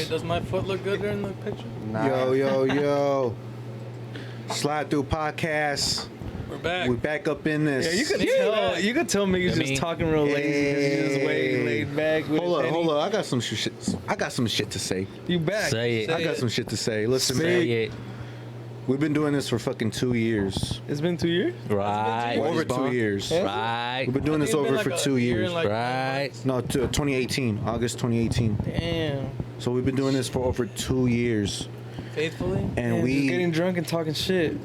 Hey, does my foot look good in the picture? Nah. Yo. Slide Through podcast. We're back. We back up in this. Yeah, you could tell me he's just talking real lazy. He's just way laid back. Hold up. I got some shit. To say. You back? Say it. I got some shit to say. Listen, Say man. it. We've been doing this for fucking 2 years. It's been 2 years. Right. Over 2 years. Yeah. Right. We've been doing this over for 2 years. Right. No, 2018, August 2018. Damn. So we've been doing this for over 2 years. Faithfully. And Just we getting drunk and talking shit.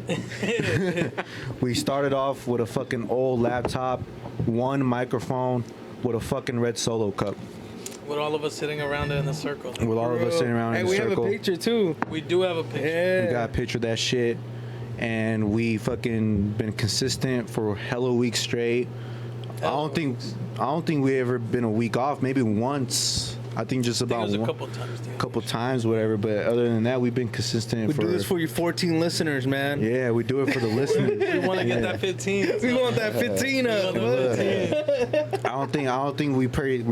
we started off with a fucking old laptop, one microphone, with a fucking red Solo cup. With all of us sitting around it in a circle. With all of us sitting around in a we circle. have a picture too. We do have a picture. Yeah. We got a picture of that shit. And we fucking been consistent for hella weeks straight. I don't think we ever been a week off. Maybe once. I think just about a one. couple times. Whatever. But other than that, we've been consistent. We do this for your 14 listeners, man. Yeah, we do it for the listeners. We want to get that 15. We want that 15 up. I don't think we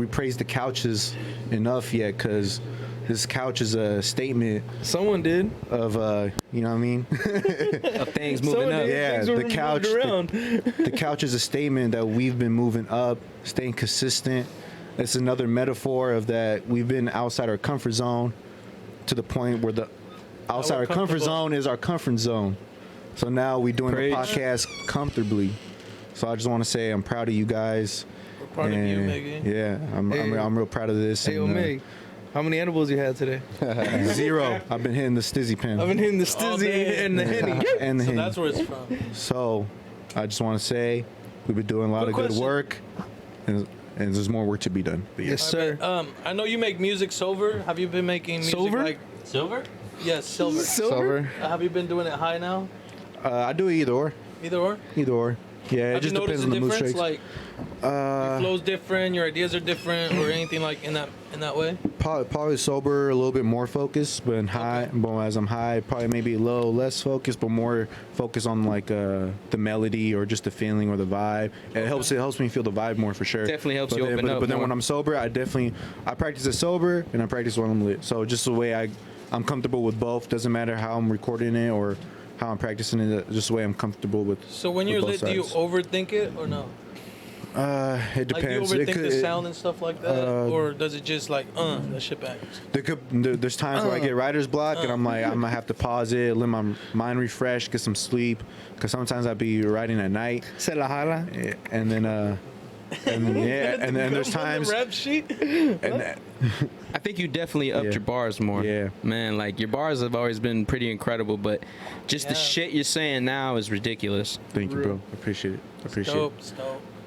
praise the couches enough yet, because this couch is a statement Someone did. of you know what I mean. Of things moving up. Yeah, Things were the couch. moved around. The couch is a statement that we've been moving up, staying consistent. It's another metaphor of that we've been outside our comfort zone to the point where the outside our comfort zone is our comfort zone. So now we're doing the podcast comfortably. So I just want to say I'm proud of you guys. We're proud of you, Miggy. Yeah, I'm real proud of this. Hey, and, Meg, how many edibles you had today? 0. I've been hitting the stizzy pen. I've been hitting the stizzy and the henny. And the So Henny. that's where it's from. So I just want to say we've been doing a lot Good of good question. work, and there's more work to be done. But yeah. Yes, sir. I know you make music sober. Have you been making music Sober? like Silver? yes, silver? Silver? Have you been doing it high now? I do either or. Either or. Yeah, it Have just you depends noticed on a the mood difference? shakes. Like your flow's different, your ideas are different, or anything like in that way? Probably sober, a little bit more focused, but high. But as I'm high, probably maybe a little less focused, but more focused on like the melody or just the feeling or the vibe. And it helps me feel the vibe more for sure. Definitely helps But you then, open up But then more. when I'm sober, I practice it sober and I practice when I'm lit. So just the way I'm comfortable with both. Doesn't matter how I'm recording it or how I'm practicing it. Just the way I'm comfortable with. So when with you're both lit, do you sides. overthink it or no? It Like do you depends. overthink the sound and stuff like that, or does it just like that shit back? There's times where I get writer's block and I'm like, I'm gonna have to pause it, let my mind refresh, get some sleep, because sometimes I'd be writing at night, Se la jala. and then and then there's times, rap sheet. and I think you definitely upped Yeah. your bars more. Yeah. Man, like your bars have always been pretty incredible, but just the Yeah. shit you're saying now is ridiculous. thank you, bro. Appreciate it. Dope.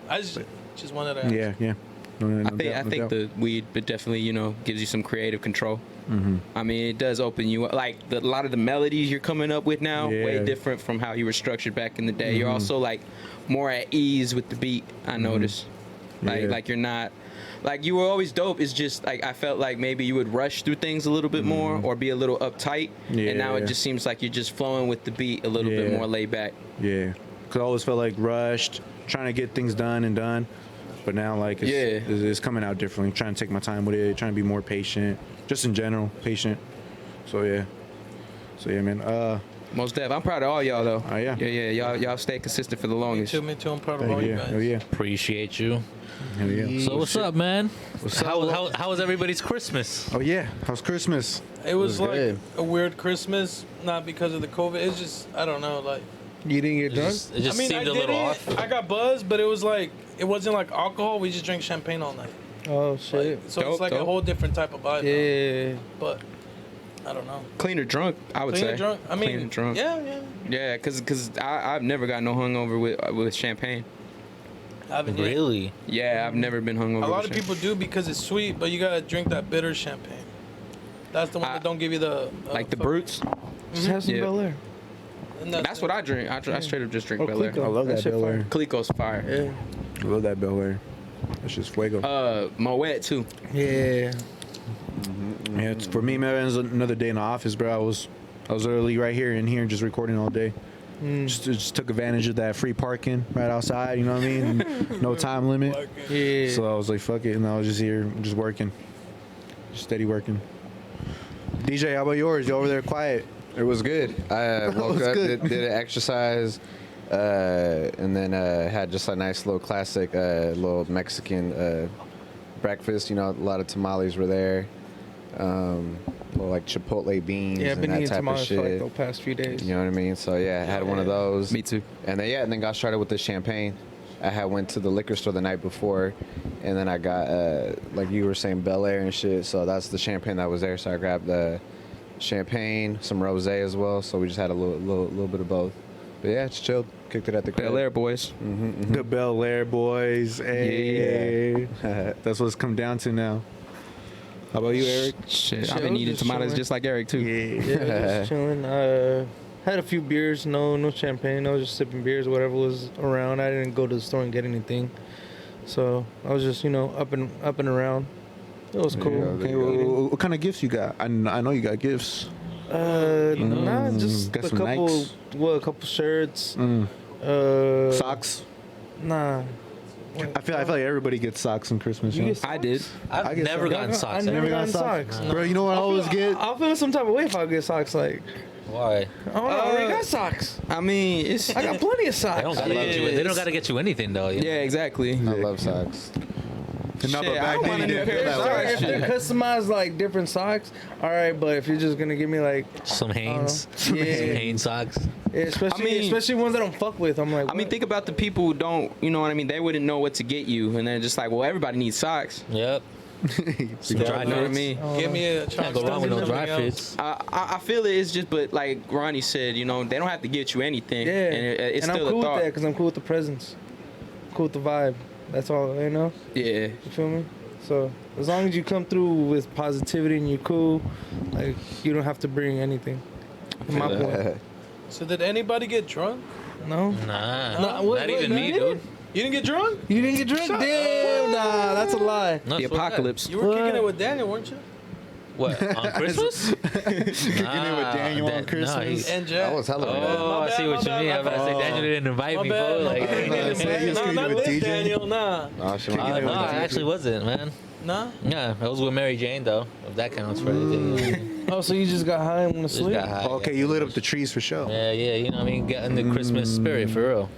I just wanted to ask. Yeah. No I think doubt. the weed, but definitely, gives you some creative control. Mm-hmm. I mean, it does open you up. Like a lot of the melodies you're coming up with now, way Yeah. different from how you were structured back in the day. You're also like more at ease with the beat. I noticed. Yeah. Like you're not. Like you were always dope. It's just like I felt like maybe you would rush through things a little bit more or be a little uptight. And now it Yeah. just seems like you're just flowing with the beat a little bit Yeah. more laid back. Yeah, because I always felt like rushed, trying to get things done. But now, like, it's coming out differently. Trying to take my time with it, trying to be more patient, just in general, patient. So yeah, man. Most def. I'm proud of all y'all though. Yeah. Yeah. Y'all stay consistent for the longest. Me too. I'm proud of all you guys. Hell yeah. Appreciate you. Hell yeah. So what's up, man? What's How was everybody's Christmas? Oh yeah. How's Christmas? It was like good. a weird Christmas, not because of the COVID. It's just I don't know, like. You didn't get drunk? It just I seemed a little off. I got buzzed, but it was like it wasn't like alcohol. We just drank champagne all night. Oh, Like, shit. so Dope, it's like a dope. whole different type of vibe. now. Yeah. But I don't know. Cleaner drunk, I would Cleaner say. drunk. I Cleaner mean, drunk. yeah. Yeah, cause I've never got no hungover with champagne. I haven't yet. Really? Yeah, I've never been hungover. A lot with of people do because it's sweet, but you gotta drink that bitter champagne. That's the one that don't give you the like the fuck- brutes. Just have some Yeah. Bel Air. and That's what I drink. I straight up just drink Oh, Bel Air. Clico. I love that shit Bel Air. fire. Clico's fire. Yeah. I love that Bel Air. That's just fuego. Moet too. Yeah. Yeah, it's, for me, man, it was another day in the office, bro. I was early right here in here just recording all day. Just took advantage of that free parking right outside. You know what I mean? No time limit. Yeah. So I was like, fuck it, and I was just here, just working, just steady working. DJ, how about yours? You over there quiet? It was good. I woke was up, good. did an exercise, and then had just a nice little classic little Mexican breakfast. You know, a lot of tamales were there. Little like chipotle beans Yeah, I've and been that eating type of tamales for like shit. the past few days. You know what I mean? So yeah, I had one of those. Me too. And then got started with the champagne. I had went to the liquor store the night before, and then I got like you were saying Bel Air and shit. So that's the champagne that was there. So I grabbed the champagne, some rosé as well. So we just had a little bit of both. But yeah, just chilled, kicked it at the crib. Bel Air boys. The Bel Air boys. Hey. That's what it's come down to now. How about you, Eric? Shit, Shit, I've I been was eating just tamales chilling. just like Eric too. Yeah, just chilling. Had a few beers, no champagne. I was just sipping beers, whatever was around. I didn't go to the store and get anything, so I was just up and around. It was cool. Okay, what kind of gifts you got? I know you got gifts. Nah, just got a some couple. Nikes? A couple shirts. Socks. Nah. I feel like everybody gets socks on Christmas. You You know? get I did. I've guess never so. gotten socks. I never Never got gotten socks. Bro, you know what I always get? I'll feel some type of way if I get socks. Like, Why? I don't know. I already got socks. I mean, it's I got plenty of socks. They don't gotta get you. They don't gotta get you anything though. yeah, exactly. I love socks. And not Shit, but I back don't then want you a new didn't pair feel of that way. socks. If they're customized like different socks, all right. But if you're just gonna give me like, Some Hanes. Yeah. Some Hanes socks. especially ones I don't fuck with, I'm like, I mean, what? think about the people who don't, you know what I mean? They wouldn't know what to get you, and they're just like, well, everybody needs socks. Yep. Some dry You know what I fits. mean? Give me a Can't go wrong with no dry fits. I feel it is just, but like Ronnie said, you know, they don't have to get you anything. Yeah, and it's and still I'm cool a with thought. that because I'm cool with the presents, cool with the vibe. That's all, Yeah. You feel me? So as long as you come through with positivity and you're cool, like you don't have to bring anything. My point. So did anybody get drunk? No, Nah. Nah, what- Not what- even me, you didn't? dude. You didn't get drunk? you didn't get drunk. Damn, nah, that's a lie. No, The it's what that- apocalypse. You were What? kicking it with Daniel, weren't you? What? On Christmas? Kicking it with Daniel on No, Christmas. And Jack. I was hella mad. Oh, I see what you mean. I'm about to say Daniel didn't invite My me, bad, bro. my Like, bad. He didn't say he was Nah, kicking not it with this DJ. Daniel, nah. Oh, she no, went I actually wasn't, man. Nah? Yeah, I was with Mary Jane though. If that counts for anything. Oh, so you just got high and went to Just sleep? got high. Okay, you lit up the trees for sure. Yeah, you know what I mean? Getting the Christmas spirit for real.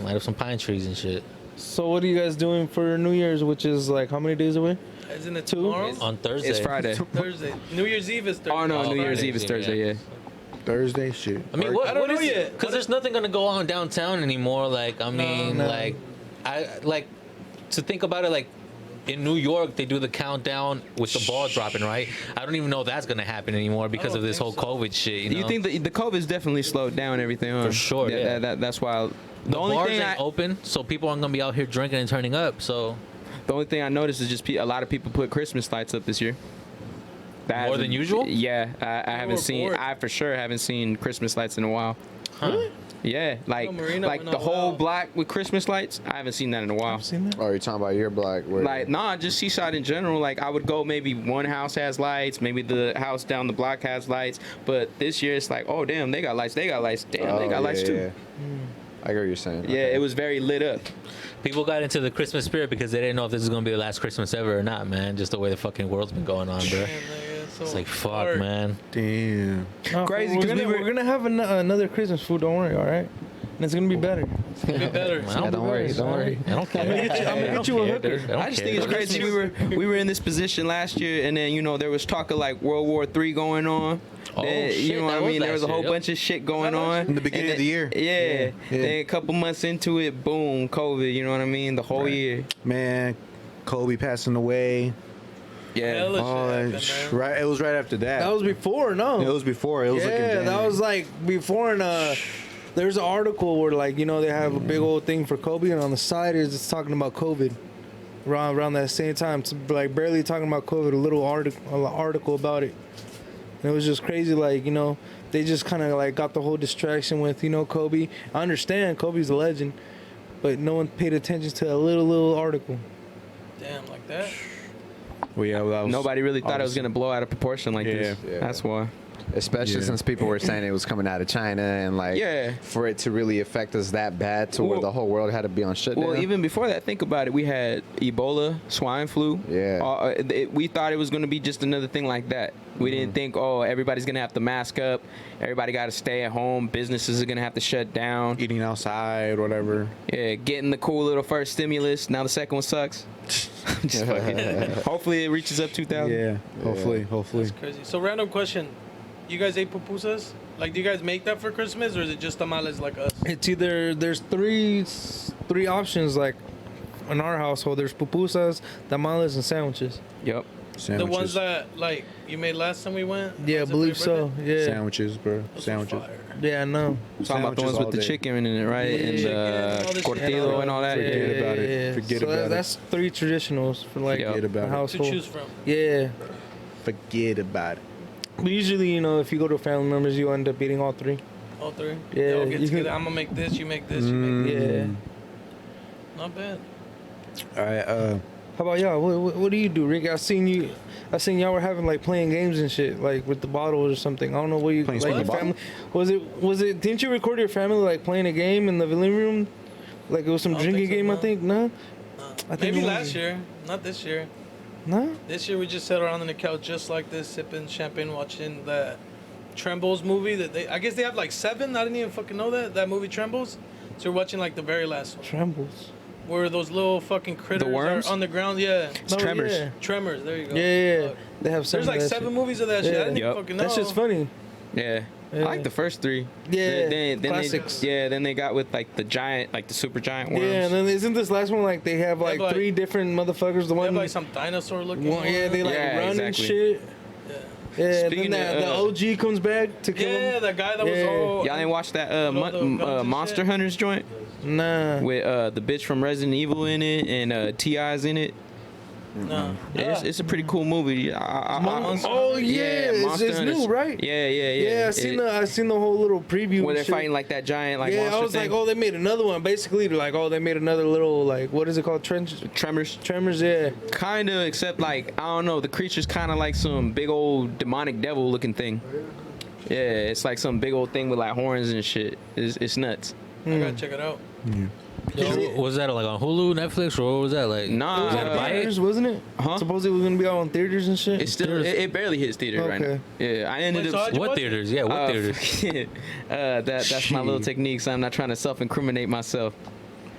Light up some pine trees and shit. So what are you guys doing for New Year's, which is like how many days away? Isn't it tomorrow? On Thursday. It's Friday. Thursday. New Year's Eve is Thursday. Oh no, Oh, New Year's Friday. Eve is Thursday. Yeah. Thursday, shit. I mean, I what don't know is yet. Because there's nothing gonna go on downtown anymore. Like, I mean, no. like, I like to think about it. Like, in New York, they do the countdown with the ball dropping, right? I don't even know if that's gonna happen anymore because of this whole COVID shit. You know? You think the COVID's definitely slowed down everything? Huh? For sure, yeah. That's why. the only bars thing ain't open, so people aren't gonna be out here drinking and turning up. So The only thing I noticed is just a lot of people put Christmas lights up this year. That More hasn't- than usual? Yeah, I haven't seen. bored. I for sure haven't seen Christmas lights in a while. huh. Yeah, like Marina like went the all whole out. block with Christmas lights. I haven't seen that in a while. Seen that? Oh, you're talking about your block? Where Like nah, just Seaside in general. Like I would go, maybe one house has lights, maybe the house down the block has lights. But this year it's like, oh damn, they got lights. They got lights. Damn, they got lights too. I get what you're saying. Yeah, Okay. it was very lit up. People got into the Christmas spirit because they didn't know if this is gonna be the last Christmas ever or not, man. Just the way the fucking world's been going on, bro. Man, nigga, so It's like, fuck, hard. man. Damn. No, Crazy, we're 'cause gonna, we were- we're gonna have another Christmas food. Don't worry, all right? And it's gonna be better. Be better. I don't, Don't worry. Don't worry. I don't care. I'm gonna get you a hooker. I just think it's crazy. We were in this position last year, and then there was talk of like World War III going on. Oh, Then, shit, you know what that I was mean? There was a last whole year, bunch of shit going on In the beginning And of the year. Yeah. Yeah. Then a couple months into it, boom, COVID. You know what I mean? The whole year. Man, Kobe passing away. Yeah. Hella Oh, shit that- happened, man. right. It was right after that. That was before, no? It was before. It was like in yeah, that January. was like before. And there's an article where like they have a big old thing for Kobe, and on the side is it's talking about COVID. Around that same time, it's like barely talking about COVID. A little article about it. And it was just crazy, like, they just kind of like got the whole distraction with, Kobe. I understand Kobe's a legend, but no one paid attention to a little article. Damn, like that. Well, yeah, that was, Nobody really thought it was gonna blow out of proportion like this. Yeah. That's why. Especially Yeah. since people were saying it was coming out of China and like Yeah. for it to really affect us that bad to where Well- the whole world had to be on shutdown. Well, even before that, think about it. We had Ebola, swine flu. Yeah. We thought it was going to be just another thing like that. We didn't think, oh, everybody's going to have to mask up. Everybody got to stay at home. Businesses are going to have to shut down. Eating outside, whatever. Yeah, getting the cool little first stimulus. Now the second one sucks. Just fucking- hopefully it reaches up 2,000. Yeah, hopefully. That's crazy. So random question. You guys ate pupusas? Like, do you guys make that for Christmas, or is it just tamales like us? It's either there's three options like in our household. There's pupusas, tamales, and sandwiches. Yep. The ones that, like, you made last time we went? Yeah, I Was it for believe your so. birthday? Yeah, Sandwiches, bro. Those were Sandwiches. fire. yeah, I know. Talking about the Sandwiches ones all with the day. chicken in it, right? Yeah, And chicken, all this shit. cortilo and all that. Forget Yeah. about it. Forget so about it. That's three traditionals for like Forget the about it. To household. choose from. Yeah, Forget about it. but usually, you know, if you go to family members, you end up eating all three. All three? Yeah, They all get you can- together. I'm going to make this, you make this, you make this. Yeah. Not bad. All right. How about y'all? What do you do, Rick? I seen y'all were having like playing games and shit, like with the bottles or something. I don't know what you Playing like. with the Family, was it? Didn't you record your family like playing a game in the living room? Like it was some I don't drinking think so, game, no. I think. No, I think Maybe it was- last year. Not this year. No. This year we just sat around on the couch just like this, sipping champagne, watching that Trembles movie that I guess they have like 7. I didn't even fucking know that movie Trembles. So we're watching like the very last one, Trembles. where those little fucking critters worms? are on the ground. Yeah, It's Tremors. Yeah, Tremors. There you go. yeah. Fuck. They have There's like 7 movies of that shit. I didn't Yep. even fucking know. That's just funny. Yeah. Yeah. I like the first 3. Yeah, Then classics. then they got with like the giant, like the super giant worms. Yeah, and then isn't this last one like they have like, like- 3 different motherfuckers? The They have one, like some dinosaur looking. one yeah, they like Yeah, run and exactly. shit. Yeah. Yeah, and Speaking then of, the OG comes back to kill Yeah, him. that guy that was Yeah. all. Y'all ain't watched that With all the guns and Monster shit? Hunters joint Nah. with the bitch from Resident Evil in it and T.I.'s in it. No. Yeah, it's a pretty cool movie. Oh yeah, it's new, right? Yeah. Yeah, I seen the whole little preview. where and they're shit. fighting like that giant like yeah, monster I was thing. like, oh, they made another one. Basically, like, oh, they made another little like, what is it called? Tremors. Tremors. Yeah. Kind of, except like I don't know, the creature's kind of like some big old demonic devil looking thing. Yeah, it's like some big old thing with like horns and shit. It's nuts. I gotta check it out. Yo, was that like on Hulu, Netflix, or what was that like? Nah, It was gotta on buy it? theaters, wasn't it? Huh? Supposedly it was gonna be out on theaters and shit. it's still it barely hits theaters right now. Okay. Yeah, I ended Wait, so up. how'd you What watch it? theaters? Yeah, what theaters? That's my little technique, so I'm not trying to self-incriminate myself.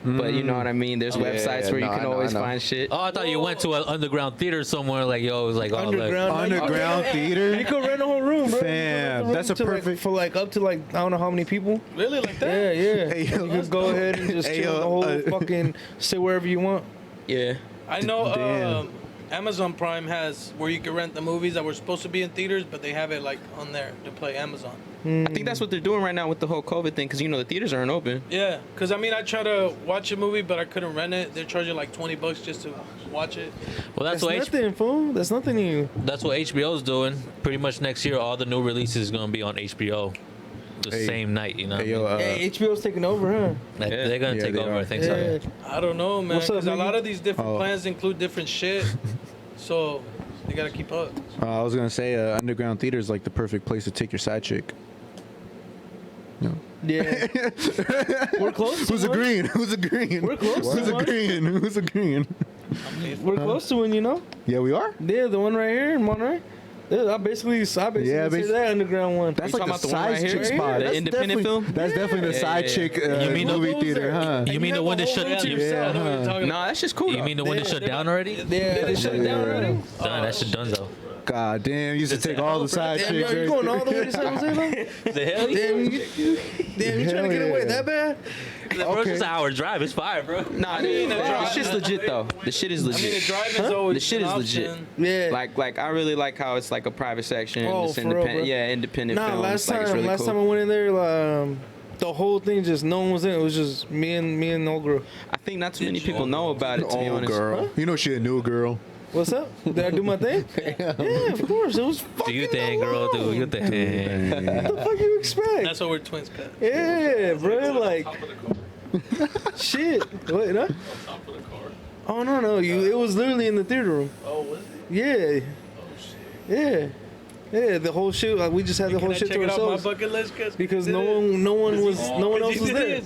But you know what I mean. There's websites where you no, can I know, always I know. find shit. Oh, I thought you went to an underground theater somewhere. Like, yo, it was like, oh, like, Underground theater. You could rent a whole room, bro. Fam, You could rent that's a to, like, perfect- for like up to like I don't know how many people. Really, like that? Yeah, yeah. Hey, yo, you could go ahead and just Hey, chill yo, the whole fucking sit wherever you want. Yeah. I know. Damn. Amazon Prime has where you can rent the movies that were supposed to be in theaters, but they have it like on there to play Amazon. I think that's what they're doing right now with the whole COVID thing, because you know the theaters aren't open. Yeah, because I mean, I tried to watch a movie, but I couldn't rent it. They're charging like $20 just to watch it. well, that's That's what nothing, fool. That's nothing to you. that's what HBO's doing. Pretty much next year, all the new releases is gonna be on HBO, the Hey. same night. You know, Hey, yo, Hey, HBO's taking over, huh? Like, Yeah. they're gonna Yeah, take they over. are. I think Yeah. so. I don't know, man, What's up, because a lot nigga? of these different Oh. plans include different shit, so they gotta keep up. I was gonna say underground theater is like the perfect place to take your side chick. No. Yeah. We're close. Who's to one. agreeing? Who's agreeing? We're close to Who's one. agreeing? Who's agreeing? We're close to one, you know. Yeah, we are. Yeah, the one right here in Monterey. Yeah, I basically Yeah, say basi- that underground one. That's You like talking the about the one right side here? chick spot. The That's independent definitely- film? That's definitely the side yeah, chick yeah. You mean the- movie Those theater, there. huh? You mean the have one a that whole shut room down? to Yeah, yourself. I know what you're talking Nah, that's just cool. You mean the one that shut down already? Yeah, they shut it down Yeah. already. Done. That shit done though. God damn, you used to take all the side Damn, chicks. yo, you right going there. all the way to San Jose, though? The hell? Damn, you trying Hell to get away yeah. that bad? Bro, it's just an hour drive. It's fire, bro. Nah, I mean, the shit's legit though. The shit is I mean, the legit. drive-in's always The shit an is legit. option. Yeah. Like I really like how it's like a private section. Oh, It's for real, independent. bro. Yeah, independent Nah, films. last like, it's time, really cool. I went in there, the whole thing just no one was in. It was just me and old girl. I think not too many people know about it, to be Oh, honest. girl. You know she a new girl. What's up? Did I do my thing? Yeah, of course. It was Do fucking you think, girl? Do you think? What the fuck you expect? That's what we're twins cut. Yeah, bro. Like, shit. Wait, huh? Oh no, it was literally in the theater room. Oh, was it? Yeah. Yeah. Yeah, the whole shit. Like, we just had the Can whole I shit check to it off my ourselves bucket list? because no one else was there.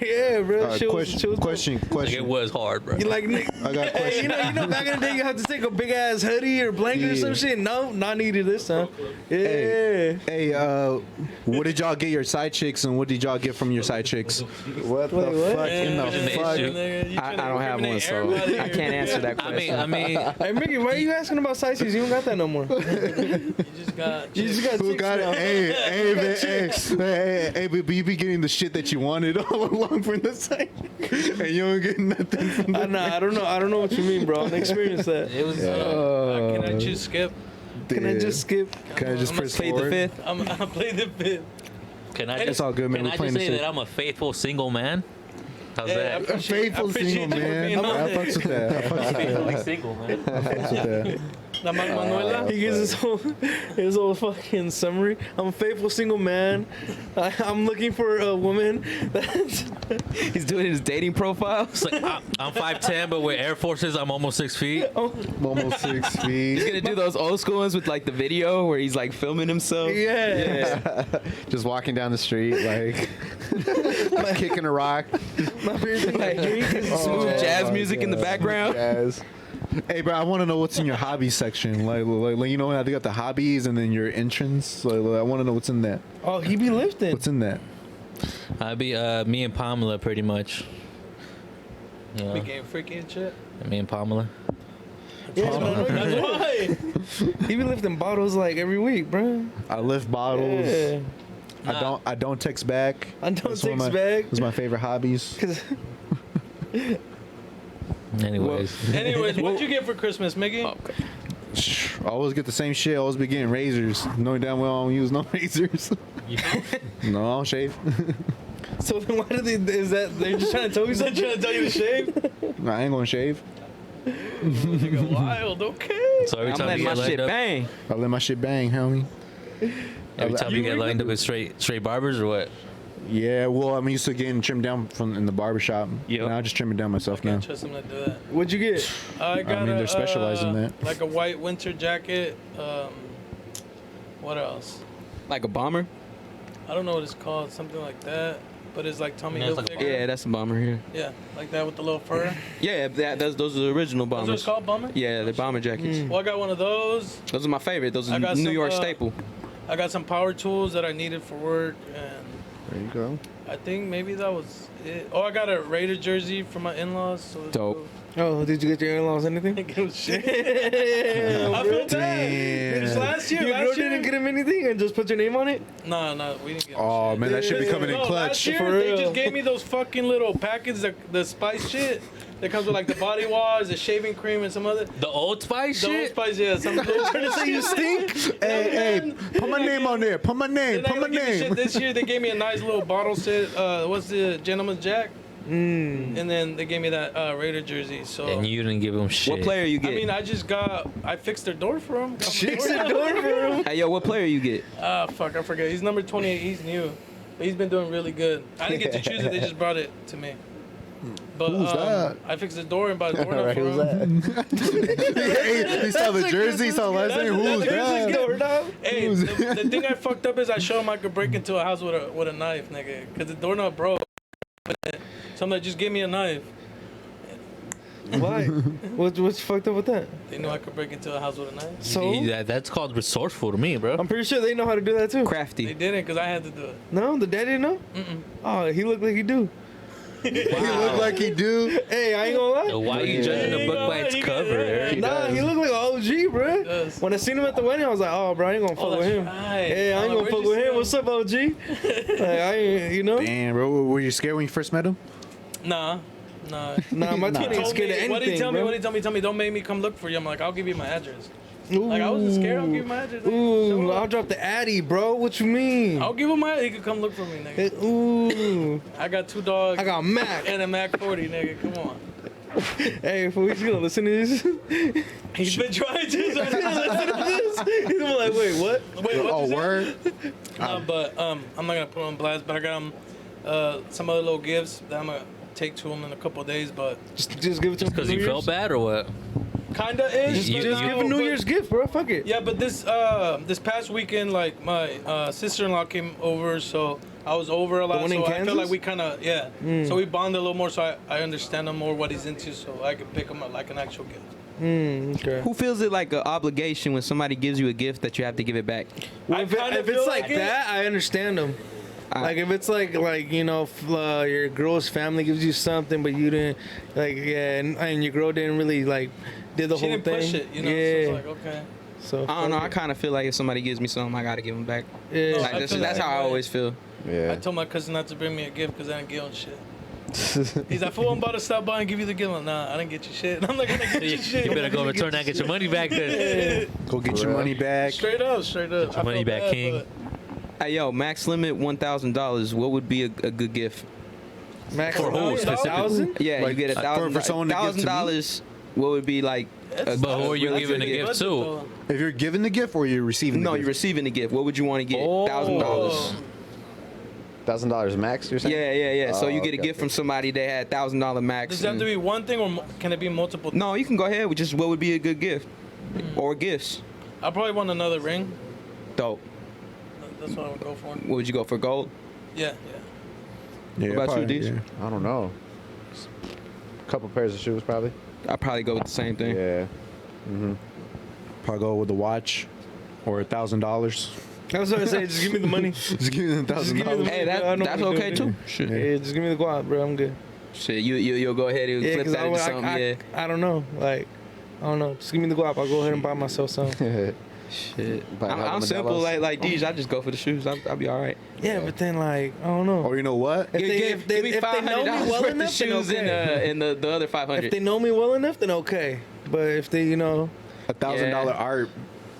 Yeah, bro. Shit was Question. Like, it was hard, bro. You like, I got a hey, question. you know, back in the day, you had to take a big ass hoodie or blanket or some Yeah. shit. No, not needed this time. Yeah. Hey, what did y'all get your side chicks and what did y'all get from your side chicks? What the Wait, what? fuck in the Man, fuck? shit. I don't have one, so I can't answer that I question. mean, Hey, Mickey, why are you asking about side chicks? You don't got that no more. You just got. You just got Who chicks got now. it? Hey, man, hey, but you be getting the shit that you wanted all along from the side, and you don't get nothing from the. Nah, I don't know what you mean, bro. I experienced that. it was. Can I choose skip? Can I just skip? Can I just I'm gonna press Plead the forward? fifth. I play the fifth. Can I It's just? all good, man. Can We're I just playing the say shit. that I'm a faithful single man? How's Hey, I that? appreciate- Faithful I appreciate single you for man. being I honest. fucks with that. I fucks with that. Faithfully single, man. I fucks with that. La Manuela. He gives his whole fucking summary. I'm a faithful single man. I'm looking for a woman that's He's doing his dating profile. It's like I'm 5'10", but with Air Forces, I'm almost 6 feet. I'm almost 6 feet. He's gonna do those old school ones with like the video where he's like filming himself. yeah. Just walking down the street, like kicking a rock. My favorite thing I drink is Smooth jazz my music in the God. background. Jazz. Hey, bro, I want to know what's in your hobby section. Like, you know how they got the hobbies and then your entrance. Like, I want to know what's in that. Oh, he be lifting. What's in that? I'd be me and Pamela pretty much. You know, Became freaky and shit. me and Pamela. Yeah, man, That's why. he be lifting bottles like every week, bro. I lift bottles. Yeah. I don't text back. I don't That's one of text my- back. Those are my favorite hobbies. Cause Anyways, Anyways, what'd you get for Christmas, Mickey? I always get the same shit. I always be getting razors. Knowing damn well I don't use no razors. No, I don't shave. so then why do they? Is that they're just trying to tell you Is that something? trying to tell you to shave? No, I ain't gonna shave. Nigga, wild. Okay. so every I'm time letting you my get shit lined up, bang. I let my shit bang, homie. every time you get lined up with straight barbers or what? Yeah, well, I'm used to getting trimmed down from in the barbershop. Yep. And I just trim it down myself now. Can't trust him to do that. What'd you get? I got mean, they're specialized in that. Like a white winter jacket. What else? Like a bomber. I don't know what it's called. Something like that. But it's like Tommy Yeah, it's Hilfiger. like a Yeah, that's a bomber here. Yeah, like that with the little fur. Yeah, those are the original Those are bombers. called bomber? Yeah, they're bomber jackets. Well, I got one of those. Those are my favorite. Those I are got New some, York staple. I got some power tools that I needed for work, and There you go. I think maybe that was it. Oh, I got a Raider jersey for my in-laws. So it's Dope. cool. Oh, did you get your in-laws anything? It was shit. I feel bad. Damn. Because last year, You didn't get him anything and just put your name on it? No, we didn't get Oh shit. man, that should be coming in No, clutch. last year, For they real. just gave me those fucking little packets, the spice shit that comes with like the body wash, the shaving cream, and some other. The Old Spice The old shit. spice, yeah. Some little trying to say you stink. Hey, put my name on there. Put my name. Put my name. This year they gave me a nice little bottle set. What's the Gentleman's Jack? And then they gave me that Raider jersey. So And you didn't give him shit. What player you I get? mean, I fixed their door for him. Fix the door for him. Hey, yo, what player you get? Fuck, I forget. He's number 28. He's new. But he's been doing really good. I didn't get to choose it. They just brought it to me. But Who's that? I fixed his door and bought a door Alright, for who's him. He saw the jersey. He saw the last name. Who's that's a that? Hey, the thing I fucked up is I showed him I could break into a house with a knife, nigga. Because the doorknob broke. So I'm like, just give me a knife. Why? What's fucked up with that? They knew I could break into a house with a knife. So That's called resourceful to me, bro. I'm pretty sure they know how to do that too. They Crafty. didn't because I had to do it. No, the dad didn't know. Oh, he looked like he do. He looked like he do. Hey, I ain't gonna lie. Why are you judging a book by its cover, Eric? Nah, he looked like an OG, bro. does. When I seen him at the wedding, I was like, oh, bro, I ain't gonna fuck with that's him. right. Hey, I ain't Oh, gonna where'd fuck you with see him. him? What's up, OG? Like, I ain't, you know? Damn, bro, were you scared when you first met him? Nah. Nah, my twin ain't Told scared of me, anything, what did he tell me? bro. What did he tell me? Tell me, don't make me come look for you. I'm like, I'll give you my address. Ooh. Like, I wasn't scared. I'll give you my address. nigga. Ooh, Show I'll up. drop the Addy, bro. What you mean? I'll give him my. He could come look for me, nigga. Hey, ooh, I got 2 dogs. I got Mac. and a Mac 40, nigga. Come on. Hey, fool, he's gonna listen to this. He's been trying to. He's gonna listen to this. He's gonna be like, wait, what? Wait, what? Oh, you said? word. But I'm not gonna put him on blast. But I got him some other little gifts that I'm gonna take to him in a couple of days. But Just give it to him. Because for you New felt Year's. bad or what? kinda is. You- but Just now, give a New but- Year's gift, bro. Fuck it. Yeah, but this past weekend, like my sister-in-law came over, so I was over a lot. one in So I feel Kansas? like we kind of So we bonded a little more, so I understand him more what he's into, so I could pick him up like an actual gift. Okay. Who feels it like an obligation when somebody gives you a gift that you have to give it back? Well, I if, kinda if it's feel like like it. that, I understand them. Like if it's like you know if, your girl's family gives you something but you didn't like and your girl didn't really like did the She whole didn't thing. push it, you know. Yeah. So it's like okay. So I don't know. I fuck kind of feel like if somebody gives me something, I gotta give them back. it. Yeah. Like I that's, feel that's that how I way. always feel. I Yeah. told my cousin not to bring me a gift because I didn't give him shit. He's like, "Fool, I'm about to stop by and give you the gift." I'm like, nah, I didn't get you shit. I'm not gonna get you shit. You better go return that, get your money back then. Go get For your real? money back. Straight up, straight up. your I money feel back, bad, King. but Hey yo, max limit $1,000. What would be a good gift? Max For who specifically? 1,000? Yeah, Like, you get for someone to give to me? $1,000. What would be like? that's- But who are you that's giving a good gift budget, to? though. If you're giving the gift or you're receiving the No, gift? you're receiving a gift. What would you want to get? Oh. $1,000. $1,000 max, you're saying? Yeah. So Oh, you get a okay, gift from somebody that had $1,000 max. Does it have to be one thing, or can it be multiple? No, you can go ahead with just what would be a good gift, or gifts. I probably want another ring. Dope. That's what I would go for. What would you go for? Gold? Yeah. Yeah, What about you, probably, Deej? yeah. I don't know. Couple pairs of shoes, probably. I'd probably go with the same thing. Yeah. Probably go with a watch or $1,000. I was gonna say, just give me the money. Just give me Just give me the $1,000. money. Hey, bro. I know that's what to okay do. too. Shit, Yeah, just give me the guap, bro. I'm good. shit. You'll go ahead and Yeah, flip because that into something. Yeah. I don't know. Like, I don't know. Just give me the guap. I'll go ahead and buy myself something. Shit. Buy hella I'm simple Modelos. like Deej. I just go for the shoes. I'll be all right. Yeah, but then like, I don't know. Or you know what? If they- give, if they- give me if they know me $500 well worth of enough, then shoes okay. and the other If 500. they know me well enough, then okay. But if they, you know, $1,000 Yeah. art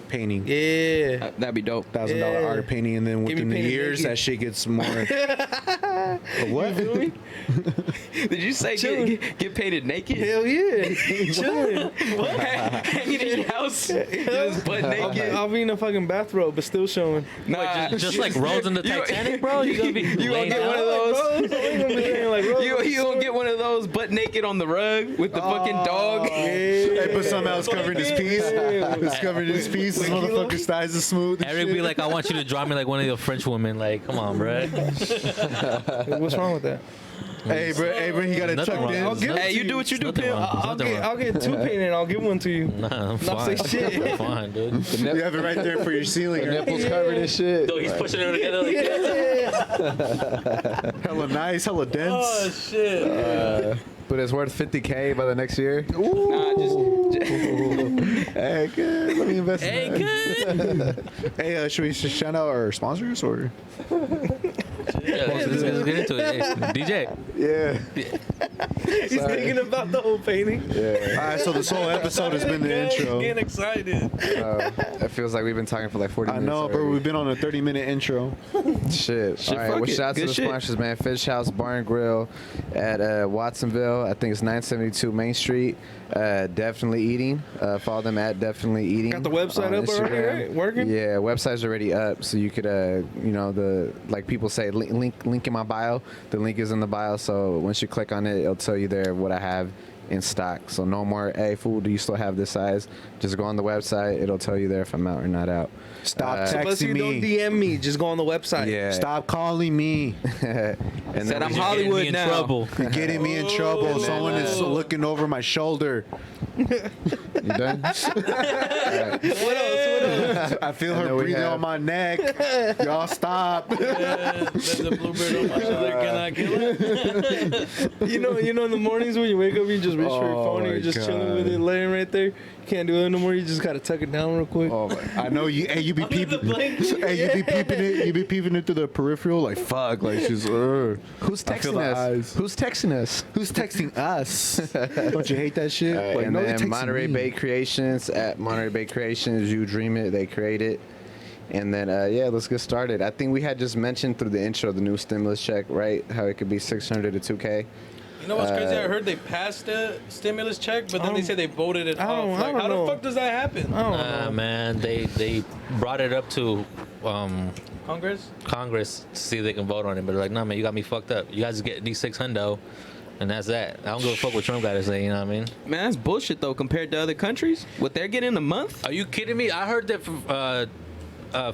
painting. yeah. That'd be dope. $1,000 Yeah. art painting, and then Give me within the painted years, naked. that shit gets more. What? Did you say Chilling. get painted naked? Hell yeah. Chilling. Hanging in your house, just butt naked. I'll be in a fucking bathrobe, but still showing. Nah, Just like Rose in the You- Titanic, bro. You gonna be You gonna laying get down? one of those? Bro, so we gonna be saying, like, bro, You gonna get one of those butt naked on the rug with the fucking dog? Hey, but somehow it's covering his piece. It's covering his piece. This motherfucker's thighs is smooth. and Eric shit. be like, I want you to draw me like one of the French women. Like, come on, bro. What's wrong with that? Hey, bro, he got it Nothing tucked wrong. in. I'll give it Hey, to you do what you do, Nothing pimp. wrong. I'll get two painted. I'll give one to you. Nah, I'm Not fine. say shit. I'm fine, dude. You have it right there for your ceiling. The nipples covered and shit. So he's pushing it together like that. Hella nice, hella dense. Oh shit. But it's worth $50K by the next year. Nah, just Hey, good. Let me invest in Hey, that. good. Hey, should we shout out our sponsors or? Yeah, let's get into it. Hey, DJ. Yeah. He's thinking about the whole painting. All right, so this whole episode has been the intro. Getting excited. It feels like we've been talking for like 40 I minutes. know, bro. already. We've been on a 30-minute intro. Shit. All right. fuck Well, it. shout out to Good the shit. sponsors, man. Fish House Bar and Grill at Watsonville. I think it's 972 Main Street. Definitely Eating. Follow them at Definitely Eating. Got the website on up already, Instagram. right? Working? Yeah, website's already up, so you could, you know, the like people say, link in my bio. The link is in the bio, so once you click on it, it'll tell you there what I have in stock. So no more, hey, fool, do you still have this size? Just go on the website. It'll tell you there if I'm out or not out. Stop Unless texting you don't me. DM me, just go on the website. Yeah. Stop calling me. And Said then I'm we- Hollywood Getting me in now. trouble. You're getting me in trouble. Someone is looking over my shoulder. You done? What else? I feel And her then we breathing have- on my neck. Y'all stop. There's a bluebird on my shoulder. Can I kill it? You know, in the mornings when you wake up, you just reach for your Oh phone and my you're just God. chilling with it, laying right there. You can't do it no more. You just gotta tuck it down real quick. Oh, I know you. Hey, you be Under the peeping. blanket. Hey, you be peeping it. You be peeping it through the peripheral. Like fuck. Like she's. Who's I feel texting the us? eyes. Who's texting us? Who's texting us? Don't you hate that shit? Like, And no, you're then texting Monterey me. Bay Creations at Monterey Bay Creations. You dream it, they create it. And then yeah, let's get started. I think we had just mentioned through the intro the new stimulus check, right? How it could be 600 to 2K. You know what's crazy? I heard they passed the stimulus check, but then they said they voted it I don't- off. I Like, don't how know. the fuck does that happen? I don't Nah, know. man, they brought it up to Congress? Congress to see if they can vote on it, but they're like, nah, man, you got me fucked up. You guys get these 600. and that's that. I don't give a fuck what Trump got to say. You know what I mean? Man, that's bullshit though compared to other countries. What they're getting a month? Are you kidding me? I heard that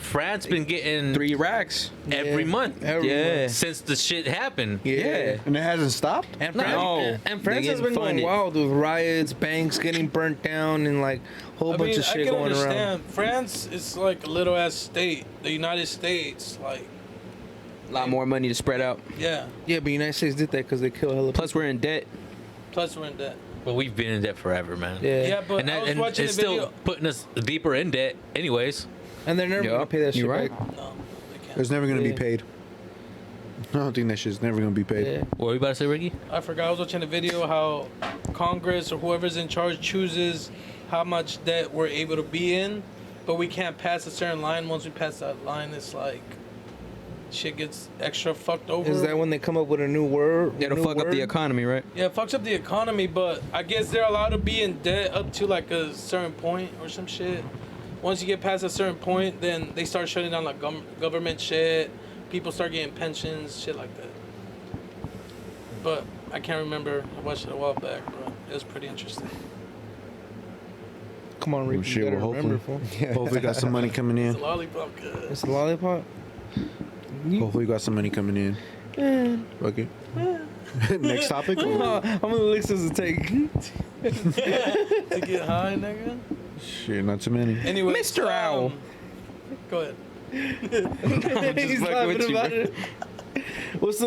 France been getting 3 racks. every month Yeah. since the shit happened. Yeah. And it hasn't stopped? And No. France, and France They has getting been going funded. wild with riots, banks getting burnt down, and like a whole bunch of I shit can going understand. around. France is like a little ass state. The United States, like, A lot more money to spread out. yeah. Yeah, but United States did that because they kill hella. Plus, we're in debt. Plus, we're in debt. But we've been in debt forever, man. Yeah. Yeah, but And, I that, was and watching it's the video. still putting us deeper in debt, anyways. And they're never Yup, gonna pay that shit you're right. back. No, they can't. It's never going to Yeah. be paid. I don't think that shit's never going to be paid. Yeah. What were you about to say, Ricky? I forgot. I was watching a video how Congress or whoever's in charge chooses how much debt we're able to be in, but we can't pass a certain line. Once we pass that line, it's like shit gets extra fucked over. Is that when they come up with a new word? It'll new fuck up the word? economy, right? Yeah, it fucks up the economy, but I guess they're allowed to be in debt up to like a certain point or some shit. Once you get past a certain point, then they start shutting down like government shit. People start getting pensions, shit like that. But I can't remember. I watched it a while back, but it was pretty interesting. Come on, Ricky. Shit, You better well, remember, fool. Hopefully got some money coming It's in. a lollipop, good. It's a lollipop. Hopefully got some money coming in. Fuck it. Next topic? How many licks does it take? To get high, nigga. Shit, not too many. Anyway, Mr. Owl. Go ahead. He's fucking laughing with you, about bro. it. What's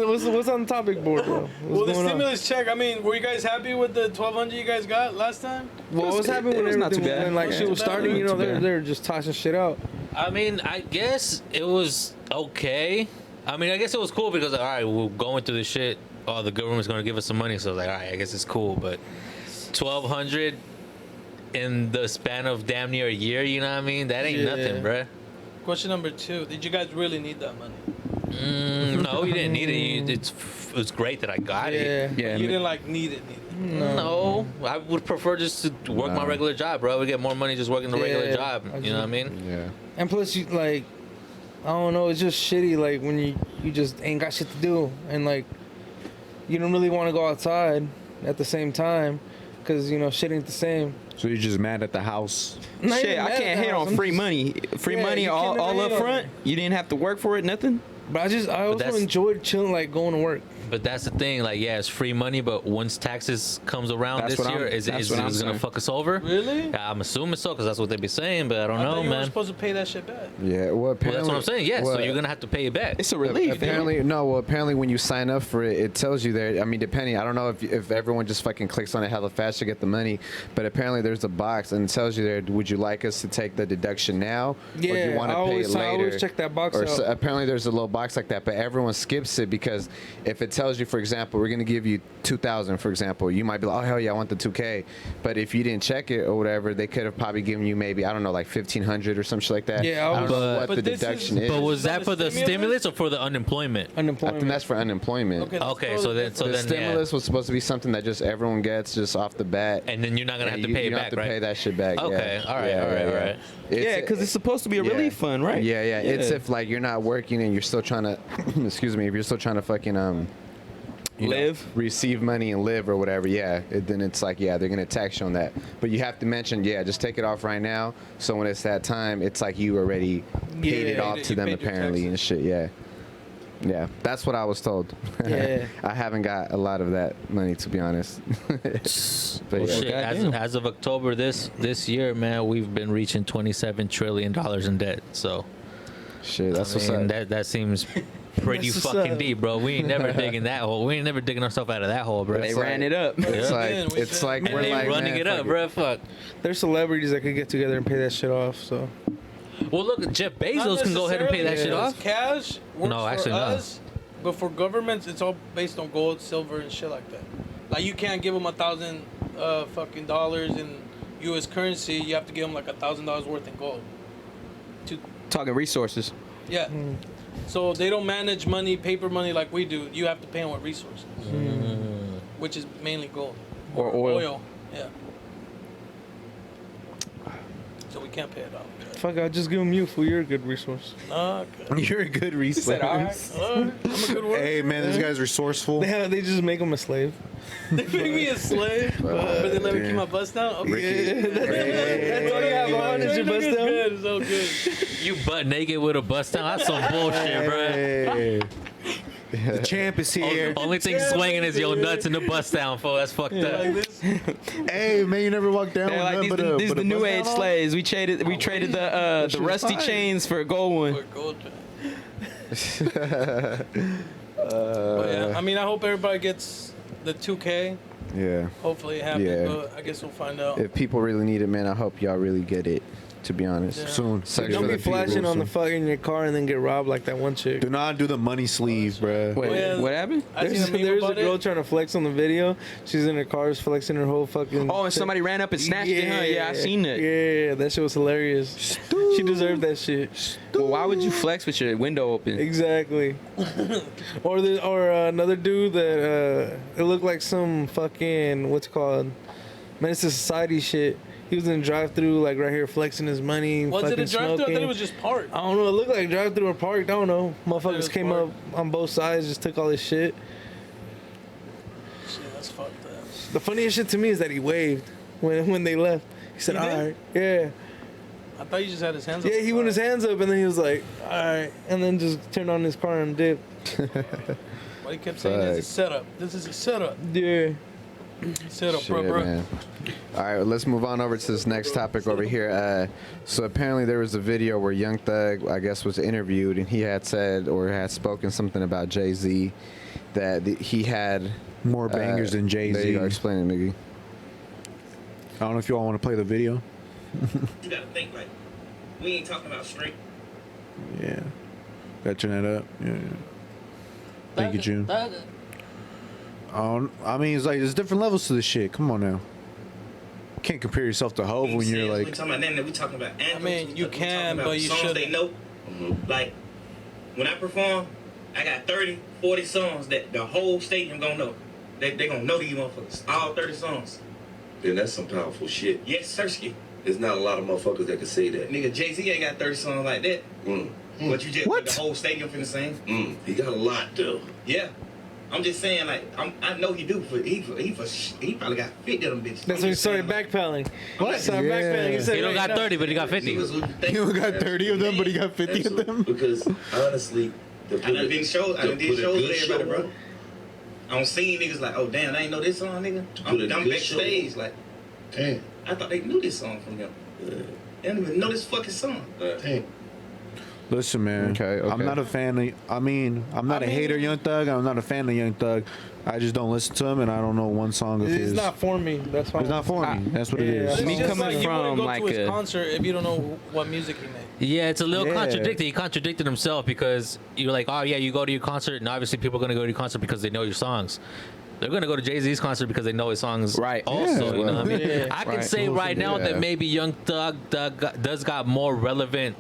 on the topic board, bro? What's Well, the going on? stimulus check. I mean, were you guys happy with the 1,200 you guys got last time? What was happening it when was not too everything bad. when like Not shit too was bad. starting? You Not know, too bad. they're just tossing shit out. I mean, I guess it was okay. I mean, I guess it was cool because, all right, we're going through this shit. Oh, the government's going to give us some money. So I was like, all right, I guess it's cool. But 1,200 in the span of damn near a year, you know what I mean? That ain't Yeah. nothing, bruh. Question number 2: did you guys really need that money? No, you didn't need it. It's great that I got it. Yeah. Yeah. You didn't like need it. No, I would prefer just to work my regular job, bro. I would get more money just working the regular Yeah, job. You know what I mean? Yeah. And plus, you like, I don't know, it's just shitty. Like when you just ain't got shit to do, and like, you don't really want to go outside at the same time, because you know shit ain't the same. So you're just mad at the house? Not Shit, even I mad can't at the hate house, on I'm free just- money. Free Yeah, money you all can't never up hate on front. it. You didn't have to work for it, nothing. But I also that's- enjoyed chilling, like going to work. But that's the thing. Like, yeah, it's free money, but once taxes comes around That's this what year, I'm- is it that's what I'm gonna saying. fuck us over? Really? Yeah, I'm assuming so, because that's what they be saying. But I don't I know, thought you were man. supposed to pay that shit back. Yeah, well, Well, apparently. that's what I'm saying. Yeah, so well, you're gonna have to pay it back. It's a relief. Apparently, no. Well, apparently, when you sign up for it, it tells you there. I mean, depending. I don't know if everyone just fucking clicks on it hella fast to get the money, but apparently there's a box and it tells you there. Would you like us to take the deduction now, or do you Yeah, want I to pay it always, later? I always check that box Or out. so, apparently there's a little box like that, but everyone skips it because if it tells you, for example, we're gonna give you 2,000, for example, you might be like, oh hell yeah, I want the 2K, but if you didn't check it or whatever, they could have probably given you maybe, I don't know, like 1,500 or some shit like that. Yeah, I don't know what but the this is- deduction is. But was Is that that for the the stimulus or for the unemployment? I Unemployment. think that's for unemployment. Okay. that's Okay, totally so then, different. so The then, stimulus was supposed to be something that just everyone gets just off the bat. yeah. And then you're not gonna have to you, pay you it don't back, have to right? pay that shit back. Okay, yeah. all right, Yeah, all right, yeah, all yeah. right. Yeah, because it's supposed to be a yeah. relief fund, right? Yeah. It's Yeah. if like you're not working and you're still trying to, excuse me, if you're still trying to fucking you know, Live. receive money and live or whatever. Yeah, then it's like they're gonna tax you on that. But you have to mention just take it off right now. So when it's that time, it's like you already paid it Yeah. off You to them paid your apparently and shit. Yeah. Yeah, that's what I was told. Yeah. I haven't got a lot of that money to be honest. But Well, yeah. shit, goddamn. as of October this year, man, we've been reaching $27 trillion in debt. So Shit, that's I what's mean, up. that seems pretty That's what's fucking up. deep, bro. We ain't never digging that hole. We ain't never digging ourselves out of that hole, bro. They It's ran like- it up. It's Yeah. like Man, we it's should- like Man, we're They like running man, it up, fuck bro. Fuck. There's celebrities that could get together and pay that shit off. So Well, look, Jeff Not Bezos can go ahead and pay that shit necessarily, off. because Cash works No, for actually, no. us, but for governments, it's all based on gold, silver, and shit like that. Like you can't give them $1,000 fucking dollars in U.S. currency. You have to give them like $1,000 worth in gold. Talking resources. Yeah. So they don't manage money, paper money like we do. You have to pay them with resources, which is mainly gold Or oil. Yeah. so we can't pay it off. Fuck, I'll just give him you, fool. You're a good resource. Nah, good. You're a good resource. I'm a good worker. Hey man, this guy's resourceful. They just make him a slave. They make me a slave, but they let me keep my bust down. Okay. That's all you have on is your bust down. Good, it's all good. You butt naked with a bust down. That's some bullshit, bro. Hey. The champ is here. Only thing swinging is your nuts in the bust down, fool. That's fucked up. Like this. Hey man, you never walked down They're with like nothing these but the a new bust age down on? slaves. We traded the shit's rusty fire. chains for a gold one. Or gold. But yeah, I mean, I hope everybody gets the 2K. Yeah. Hopefully it happens, Yeah. but I guess we'll find out. If people really need it, man, I hope y'all really get it. To be honest. Yeah. Soon. Sex Don't for be the people, flashing on the soon. fucking your car and then get robbed like that one chick. Do not do the money sleeve, bruh. Wait, Oh, yeah. what happened? I seen a meme There's a about girl it. trying to flex on the video. She's in her car, flexing her whole fucking. Oh, and somebody ran up and snatched it, huh? Yeah, I seen that. Yeah, that shit was hilarious. She deserved that shit. Well, why would you flex with your window open? Exactly. or another dude that it looked like some fucking what's it called Menace to Society shit. He was in a drive-through, like right here, flexing his money. Was it a fucking drive-thru? I smoking. thought it was just parked. I don't know. It looked like drive-through or parked. I don't know. it was Motherfuckers came parked. up on both sides, just took all his shit. Shit, that's fucked up. The funniest shit to me is that he waved when they left. He said, He "All did? right, yeah, I thought you just had his hands up. yeah." He went his hands up and then he was like, "All right," and then just turned on his car and dipped. What he kept saying is a setup. This is a setup. Yeah. Setup, Shit, bro. man. All right, well, let's move on over to this next topic over here. So apparently there was a video where Young Thug, I guess, was interviewed, and he had said or had spoken something about Jay-Z, that he had More bangers than Jay-Z. There you go. Explain it, Miggy. I don't know if you all want to play the video. You gotta think like, we ain't talking about straight. Yeah. Gotta turn that up. Yeah. Thank you, June. I mean, it's like there's different levels to this shit. Come on now. Can't compare yourself to Hov when you're We like. talking about them, we talking about anthems. mean, you we talking can, about but you songs shouldn't. they know. Like, when I perform, I got 30, 40 songs that the whole stadium gonna know. They gonna know these motherfuckers. All 30 songs. Then that's some powerful shit. Yes, Sirski. There's not a lot of motherfuckers that can say that. Nigga, Jay-Z ain't got 30 songs like that. But you just What? the whole stadium finna sing. He got a lot though. Yeah. I'm just saying, like, I know he do. He probably got 50 of them bitches. That's when he started backpedaling. What? Started Yeah. backpedaling. He said, He don't "Wait, got no." 30, but he got 50. You got 30 of them, but he got 50 of them. Because honestly, I done been shows. I done did put a shows good with everybody, show bro. I don't see niggas like, oh damn, I ain't know this song, nigga. put a I'm good backstage, show. like, Damn. I thought they knew this song from him. They don't even know this fucking song. Damn. Listen, man. Okay. I'm not a fan of. I'm not a hater, Young Thug. I'm not a fan of Young Thug. I just don't listen to him, and I don't know one song of his. It's not for me. That's why. It's not for me. That's what it Yeah, is. that's Me It's just coming like you wouldn't from, go like, to his a- concert if you don't know what music he made. Yeah, it's a little Yeah. contradicted. He contradicted himself because you're like, oh yeah, you go to your concert, and obviously people are gonna go to your concert because they know your songs. They're gonna go to Jay-Z's concert because they know his songs. Right. Also, Yeah. you know what I mean? Yeah. I can Right. say right now Yeah. that maybe Young Thug does got more relevant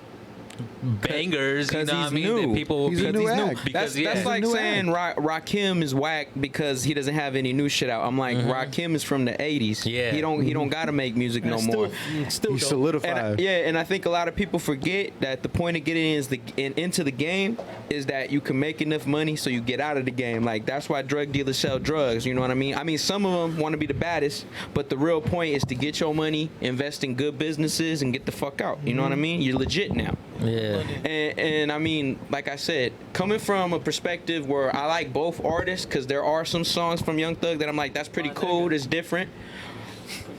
bangers. You 'Cause know what I he's mean? new. That people He's a because new he's new. act. Because That's yeah. like new saying Rakim is whack because he doesn't have any new shit out. I'm like, Rakim is from the 80s. Yeah. He don't gotta make music no more. Still He's don't. solidified. And I think a lot of people forget that the point of getting into the game is that you can make enough money so you get out of the game. Like that's why drug dealers sell drugs. You know what I mean? I mean, some of them want to be the baddest, but the real point is to get your money, invest in good businesses, and get the fuck out. You know what I mean? You're legit now. Yeah. And I mean, like I said, coming from a perspective where I like both artists, because there are some songs from Young Thug that I'm like, that's pretty cool, that's different.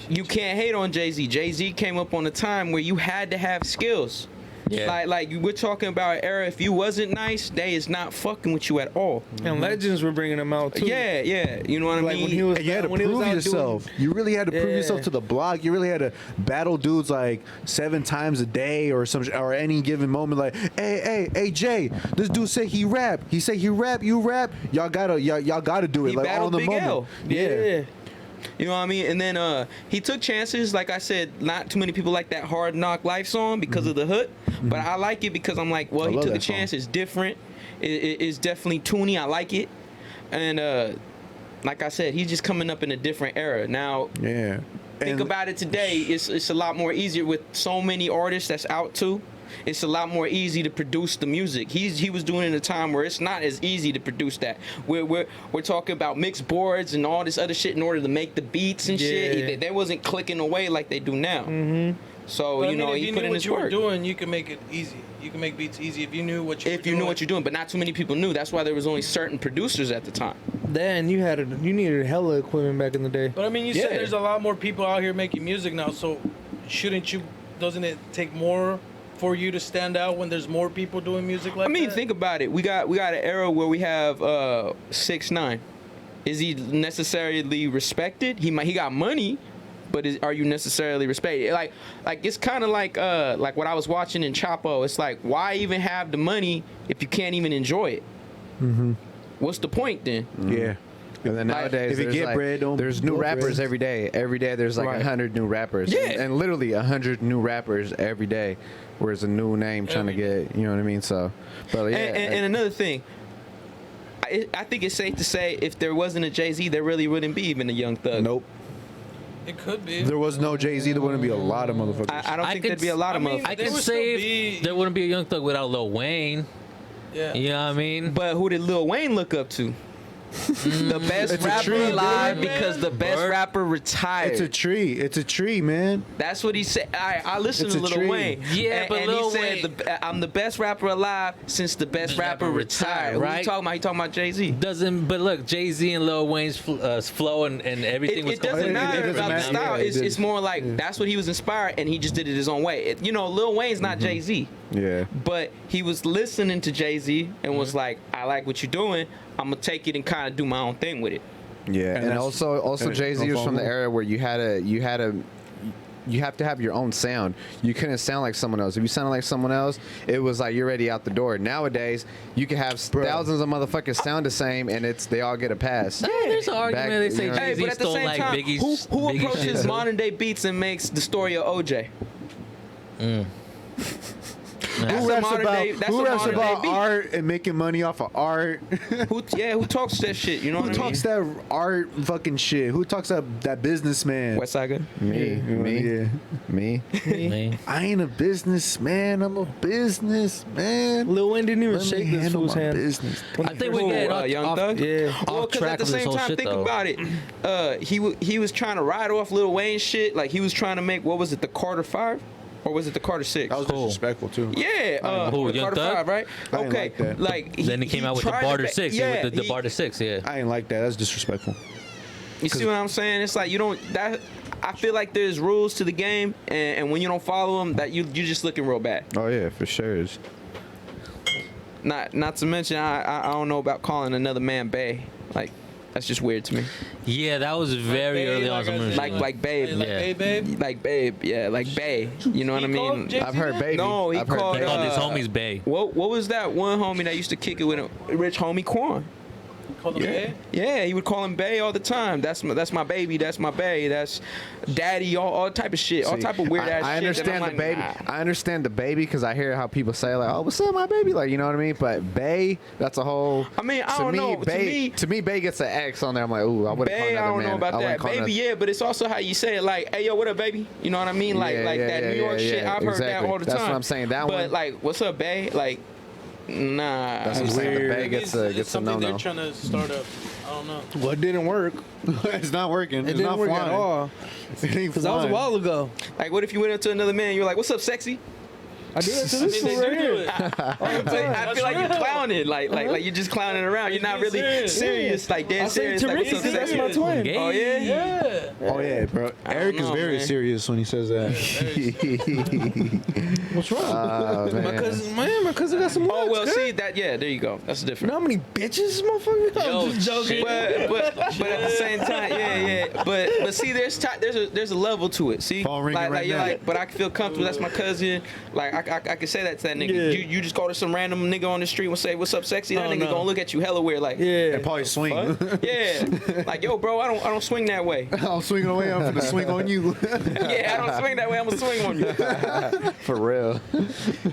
You can't hate on Jay-Z. Jay-Z came up on a time where you had to have skills. Yeah. Like we're talking about an era, if you wasn't nice, they is not fucking with you at all. And Legends were bringing him out too. Yeah, yeah. You know what I Like mean? when he was, And you had to when he was prove out yourself. doing- You really had to prove Yeah. yourself to the block. You really had to battle dudes like 7 times a day or some or any given moment. Like, hey, Jay, this dude said he rap. He said he rap. You rap. Y'all gotta do it. He like on battled the Big moment. L. Yeah. You know what I mean? And then he took chances. Like I said, not too many people like that Hard Knock Life song because of the hood. But I like it because I'm like, well, I he love took a that song. chance. It's different. It's definitely toony. I like it. And like I said, he's just coming up in a different era. Now, Yeah. think about it today. It's a lot more easier with so many artists that's out too. It's a lot more easy to produce the music. He was doing it in a time where it's not as easy to produce that. We're talking about mixed boards and all this other shit in order to make the beats and shit. They wasn't clicking away like they do now. Mm-hmm. So But, you know, he put in his you were work. doing, you can make it easy. You can make beats easy if you knew what you were doing. Knew what you're doing, but not too many people knew. That's why there was only certain producers at the time. Then you needed hella equipment back in the day. But I mean, you said there's a lot more people out here making music now, so doesn't it take more for you to stand out when there's more people doing music like that? I mean, think about it. We got an era where we have 6ix9ine. Is he necessarily respected? He got money, but are you necessarily respected? Like it's kind of like what I was watching in Chapo. It's like, why even have the money if you can't even enjoy it? Mm-hmm. What's the point then? Yeah. And then nowadays, if you there's, get like, bread, don't there's new blow rappers bread. every day. Every day there's like 100 new rappers. Yeah. And literally 100 new rappers every day, where it's a new name trying to get, you know what I mean? So, but yeah. And another thing, I think it's safe to say if there wasn't a Jay-Z, there really wouldn't be even a Young Thug. Nope. It could be. If there was no Jay-Z, there wouldn't be a lot of motherfuckers. I don't think there'd be a lot of motherfuckers. I There can would say still be- there wouldn't be a Young Thug without Lil Wayne. Yeah. You know what I mean? But who did Lil Wayne look up to? The best It's a rapper tree, alive dude. because the best Bird. rapper retired. It's a tree. It's a tree, man. That's what he said. I listened It's to a Lil tree. Wayne. Yeah, and, but and Lil he said, I'm the best rapper alive since the best rapper retired. Who right? you talking about? He talking about Jay-Z. Doesn't, but look, Jay-Z and Lil Wayne's flow and everything was It doesn't It matter doesn't about the matter. style. Yeah, It's more like that's what he was inspired, and he just did it his own way. You know, Lil Wayne's not Jay-Z, Yeah. but he was listening to Jay-Z and was like, "I like what you're doing. I'm gonna take it and kind of do my own thing with it." Yeah, and that's- also and Jay-Z was from the Unfollow. era where you have to have your own sound. You couldn't sound like someone else. If you sounded like someone else, it was like you're already out the door. Nowadays, you can have thousands of motherfuckers sound the same, and they all get a pass. No, there's an argument. They say you know, Jay-Z But at the stole same like time, Biggie's. who Biggie's approaches shit. modern day beats and makes the story of OJ? That's Who a raps modern about, day. That's who a raps modern about day beat. art and making money off of art? Who talks that shit? You know Who what I mean? talks that art fucking shit? Who talks that businessman? West Side Gun. Me, Yeah. me. Man. I ain't a businessman. I'm a businessman. Lil Wayne didn't even Let me shake this handle fool's my hand. business. I think we're Who, getting off, Young off, Thug? Yeah. Well, off because track at the of this same whole time, shit, think though. about it. He was trying to ride off Lil Wayne shit. Like he was trying to make, what was it, the Carter 5? Or was it the Carter 6? That was disrespectful too. Yeah, Who, the Young Carter Thug? 5, right? I didn't Okay, like that. like Then he came out with the tried to Barter ba- 6. Yeah, Yeah, with the he- Barter 6, yeah. I ain't like that. That's disrespectful. You see what I'm saying? It's like you don't. That I feel like there's rules to the game, and when you don't follow them, that you just looking real bad. Oh yeah, for sure. Not to mention, I don't know about calling another man bae. Like that's just weird to me. Yeah, that was very early on. Some music. Like babe. Like, Yeah. hey, babe. Like babe, yeah, like bae. You know what I He called mean? Jay-Z I've heard that? baby. No, he I've heard called, He called his uh, homies Bay. What was that one homie that used to kick it with him? Rich homie Quan. Called him babe? Yeah, he would call him Bay all the time. That's my baby. That's my bae. That's daddy. All type of shit. All See, type of weird ass I shit. understand that I'm the like, baby. nah. I understand the baby because I hear how people say like, "Oh, what's up, my baby?" Like, you know what I mean? But bae, that's a whole. I mean, I to don't me, know. Bae, to me, bae gets an X on there. I'm like, ooh, I would have called Bae, I another don't man. know about I wouldn't that. call Baby, another- yeah, but it's also how you say it. Like, hey, yo, what up, baby? You know what I mean? Like, Yeah, like yeah, that yeah, New York yeah, shit. yeah, I've heard that exactly. all the time. That's what I'm saying. That but one- like, what's up, Bae? Like, nah. That's what I'm saying. The bae gets a It's something no they're no. trying to start up. I don't know. Well, it didn't work. It's not working. It It's didn't not work flying. at all. It ain't Because that was a flying. while ago. Like, what if you went up to another man and you're like, what's up, sexy? I did it to I this mean, fool they right do do here. it. I feel like you're clowning. Like you're just clowning around. You're not being really serious. serious. Like, dead I say serious. Like, Tariq what's up, because that's sexy? my twin. Oh, yeah? Yeah. Oh yeah, bro. Eric is know, very man. serious when he says that. What's wrong? Oh, my man. cousin, my cousin got some Oh, looks, well, good. see, that, yeah, there you go. That's You different. know how many bitches, motherfucker? Yo, I'm just joking. But at the same time, yeah. But see, there's a level to it. See, Phone ringing right you're now. like, but I can feel comfortable. That's my cousin. Like I can say that to that nigga. Yeah. You just go to some random nigga on the street and say, "What's up, sexy?" That Oh, nigga no. gonna look at you hella weird. Like, Yeah. And probably swing. yeah, like yo, bro, I don't swing that way. I'm swinging away. I'm gonna swing on you. Yeah, I don't swing that way. I'm gonna swing on you. For real. real.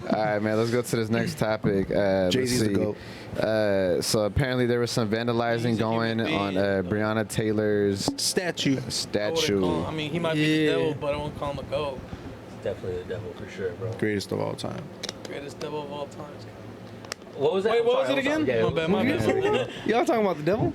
All right, man. Let's go to this next topic. Jay-Z's the GOAT. So apparently there was some vandalizing going on Breonna Taylor's Statue. statue. I mean, he might be the Yeah. devil, but I won't call him a goat. Definitely the devil for sure, bro. Greatest of all time. Greatest devil of all times. What was that? Wait, what was it again? My bad. Y'all talking about the devil?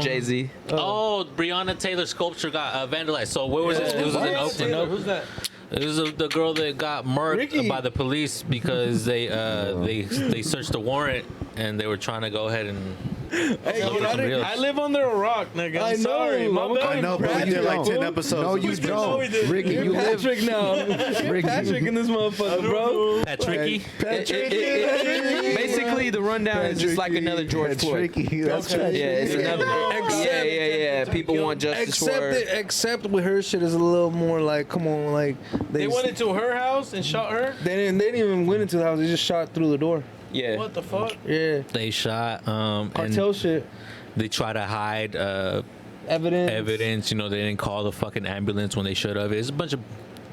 Jay-Z. Oh, Breonna Taylor sculpture got vandalized. So where was it? It was in Oakland. Who's that? It was the girl that got murdered Ricky. by the police because they searched the warrant and they were trying to go ahead and. Hey, Look at somebody else. I live under a rock, nigga. I'm I know, sorry. My I'm bad. I know, but we did like 10 episodes. No, you we don't. did. Ricky, You're you live. Patrick now. You're Patrick in this motherfucker, bro. Patricky. Basically, the rundown is just like another George Floyd. Tricky. That's Okay. right. Yeah, it's another. Yeah. People want justice for her. Except with her shit is a little more like, come on, like They went into her house and shot her? They didn't even went into the house. They just shot through the door. Yeah. What the fuck? Yeah, They shot. cartel And shit. they try to hide Evidence. evidence. You know, they didn't call the fucking ambulance when they should have. It's a bunch of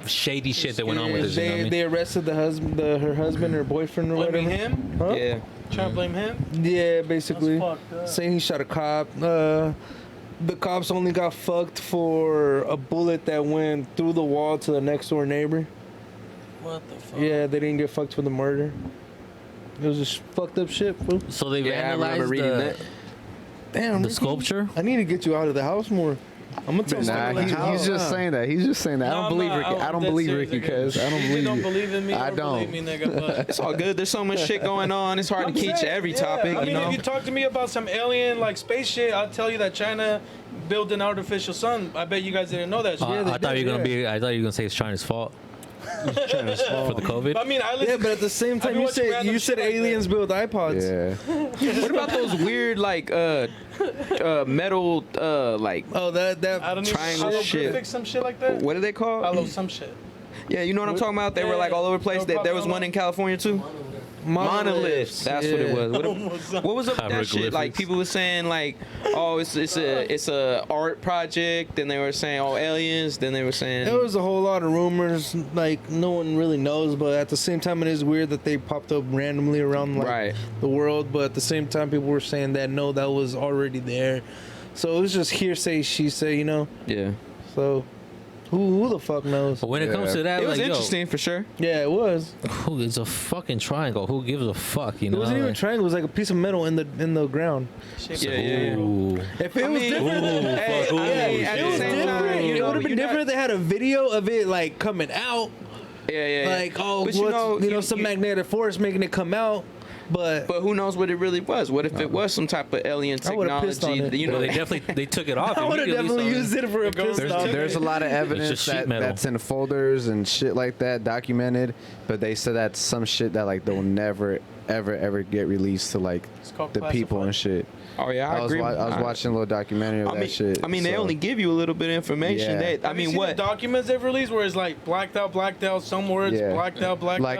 shady shit that went on with this. You know what I mean? They arrested the husband, her husband or boyfriend or Blaming whatever. him? Huh? Yeah. Trying to blame him? Yeah, basically. That's fucked up. Saying he shot a cop. The cops only got fucked for a bullet that went through the wall to the next door neighbor. What the fuck? Yeah, they didn't get fucked for the murder. It was just fucked up shit, bro. So they Yeah, I remember vandalized reading that. Damn, the Ricky, sculpture. I need to get you out of the house more. I'm gonna tell Nah, someone he's like, just saying that. He's just saying that. I No, don't I'm believe not. Ricky. I don't dead believe serious, Ricky, nigga. cuz. I don't You believe don't you. believe in me. I or believe don't. me, nigga. But It's all good. There's so much shit going on. It's hard to keep saying, every yeah. topic. I mean, You know. if you talk to me about some alien like space shit, I'll tell you that China built an artificial sun. I bet you guys didn't know that shit. I thought you were gonna be. I thought you were gonna say it's China's fault for the COVID. I mean, I yeah, listen. but at the same I've time, been you watching said random shit like aliens build iPods. Yeah. What about those weird like metal like Oh, that I don't triangle know. shit. Some shit like that. what are they called? Follow some shit. Yeah, you know what I'm talking about? They were like all over the place. There was one in California too. Monoliths. That's what it was. What was up with that shit? Like people were saying like, oh, it's a art project. Then they were saying, oh, aliens. Then they were saying There was a whole lot of rumors, like no one really knows, but at the same time, it is weird that they popped up randomly around like Right. the world. But at the same time, people were saying that no, that was already there. So it was just hearsay, she say, you know. yeah. So who the fuck knows? But when it comes to that, It was like, interesting for sure. Yeah, it was. Who is a fucking triangle? Who gives a fuck? You It know. wasn't even a like- triangle. It was like a piece of metal in the ground. Yeah. Ooh. If it was different, Hey, Ooh, I mean, shit. at it the was same different. time, It would have been different if they had a video of it like coming out. Yeah. Like, oh, But what's, some magnetic force making it come out. But who knows what it really was? What if it was some type of alien I would've pissed on technology? it. You Well, know, they definitely took it off. I would have immediately, definitely so- used it for a piss off. There's a lot of evidence just sheet metal. that's in folders and shit like that documented, but they said that's some shit that like they'll never ever get released to like called the people and shit. oh yeah, I I was agree. I was watching a little documentary of I mean, that shit. I mean, they so- only give you a little bit of information. Yeah. I mean, what? The documents they've released where it's like blacked out, some words Yeah. blacked out. like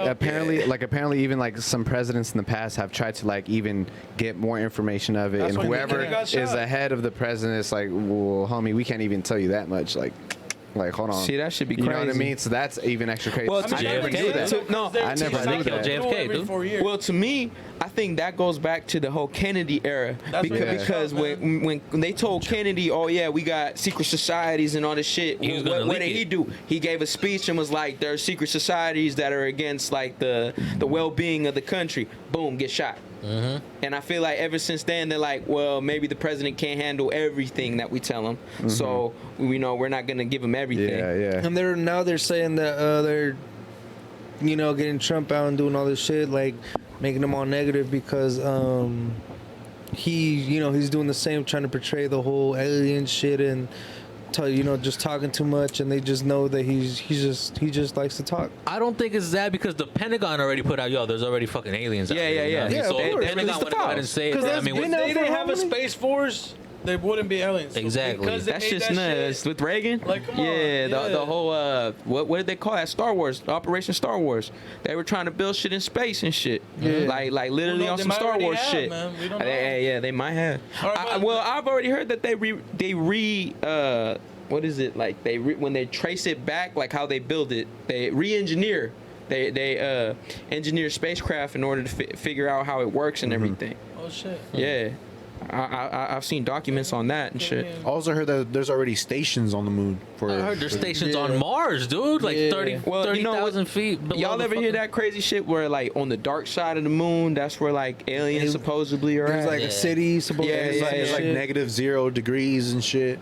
apparently even like some presidents in the past have tried to like even get more information of it, That's and why whoever they got is shot. ahead of the president is like, well, homie, we can't even tell you that much. Like hold on. See, that should be You crazy. know what I mean? So that's even extra crazy. Well, I never JFK, knew that. to- no, I never knew that. JFK, dude. 4 years. Well, to me, I think that goes back to the whole Kennedy era That's because, what they because thought, when they told Kennedy, oh yeah, we got secret societies and all this shit. He was gonna What leak did he it. do? He gave a speech and was like, there are secret societies that are against like the well-being of the country. Boom, get shot. Mm-hmm. And I feel like ever since then they're like, well, maybe the president can't handle everything that we tell him, so we know we're not gonna give him everything. Yeah. And they're saying that they're, getting Trump out and doing all this shit, like making him all negative because he's doing the same, trying to portray the whole alien shit and just talking too much, and they just know that he just likes to talk. I don't think it's that because the Pentagon already put out, there's already fucking aliens out Yeah, there. yeah, you know what I mean? yeah. So Yeah, if of the course. Pentagon Release the would go ahead and files. say it. 'Cause I that's mean, been what- out They for didn't how have a many? space force, they wouldn't be aliens. So Exactly. because they That's made just that nuts. shit- With Reagan? Like, come on, yeah, yeah. The whole, what did they call that? Star Wars, Operation Star Wars. They were trying to build shit in space and shit. Yeah. Like literally Well, no, on they some might Star already Wars have, shit. man. We don't know. Yeah, they might have. All right, but- I've already heard that they what is it? Like when they trace it back, like how they build it, they re-engineer They engineer spacecraft in order to figure out how it works and everything. Oh shit. Yeah, I've seen documents on that and shit. I also heard that there's already stations on the moon. I heard there's stations Yeah. on Mars, dude. Like Yeah. 30 Well, you know what? 30,000 feet. below Y'all the ever hear fucking- that crazy shit where like on the dark side of the moon, that's where like aliens supposedly are There's at? like Yeah. a city supposed Yeah, to be yeah, like, It's like shit. -0 degrees and shit.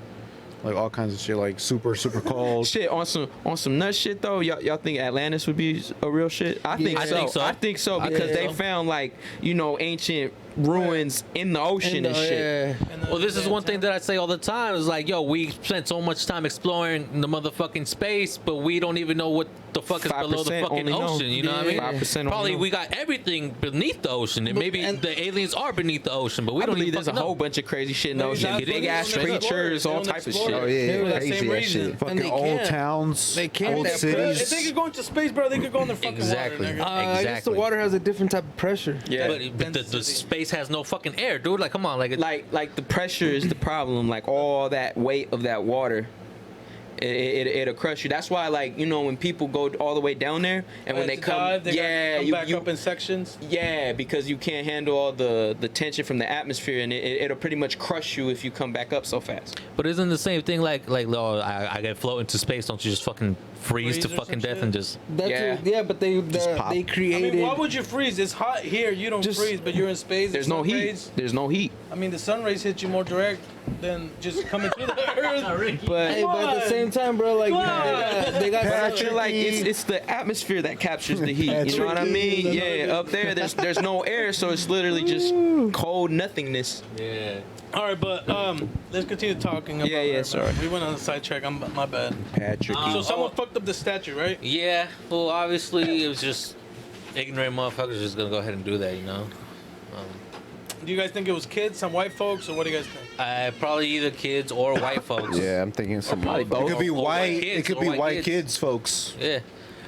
Like all kinds of shit, like super cold. Shit on some nut shit though. Y'all think Atlantis would be a real shit? I think I so. think so. I think so I because think they so. found like ancient ruins in the ocean and shit. Yeah. Well, this is one thing that I say all the time. Is like, yo, we spent so much time exploring the motherfucking space, but we don't even know what the fuck is below the 5% fucking only know. ocean. You know what I mean? 5% only Probably know. we got everything beneath the ocean, and maybe and- the aliens are beneath the ocean, but we I don't believe even there's a fucking whole know. bunch of crazy shit in the Maybe ocean. that's Big what ass they don't explore. creatures, They all don't type of explore shit. it. Oh yeah, Maybe that crazy same ass reason. shit. fucking they old can't. towns, They can't. old They If cities. they could go into space, bro, they could go in the fucking Exactly. water. Nigga. I guess the Exactly. water has a different type of pressure. Yeah. But the space has no fucking air, dude. Like, come on, like, Like the pressure is the problem. Like all that weight of that water, it'll crush you. That's why, like when people go all the way down there and when they To come, dive, they gotta yeah, come you, back you up in sections. yeah, because you can't handle all the tension from the atmosphere, and it'll pretty much crush you if you come back up so fast. but isn't the same thing like, oh, I get float into space? Don't you just fucking freeze to Freeze or fucking some death shit? and just? That's Yeah. yeah, but they pop. they I created. mean, why would you freeze? It's hot here. You don't Just- freeze, but you're in space. There's the no sun heat. rays- There's no heat. I mean, the sun rays hit you more direct than just coming through the earth. But Hey, but at the same time, bro, like they got But I such feel like it's the atmosphere that captures the heat. You know what I mean? Yeah, up there, there's no air, so it's literally just cold nothingness. Yeah. All right, but let's continue talking. About Yeah, her, sorry. man. We went on a sidetrack. My bad. Patricky. So someone fucked up the statue, right? Yeah. Well, obviously, it was just ignorant motherfuckers just gonna go ahead and do that, you know. Do you guys think it was kids, some white folks, or what do you guys think? Probably either kids or white folks. Yeah, I'm thinking some. Probably It both. could be Or white. kids, It could or be white kids, folks. Yeah.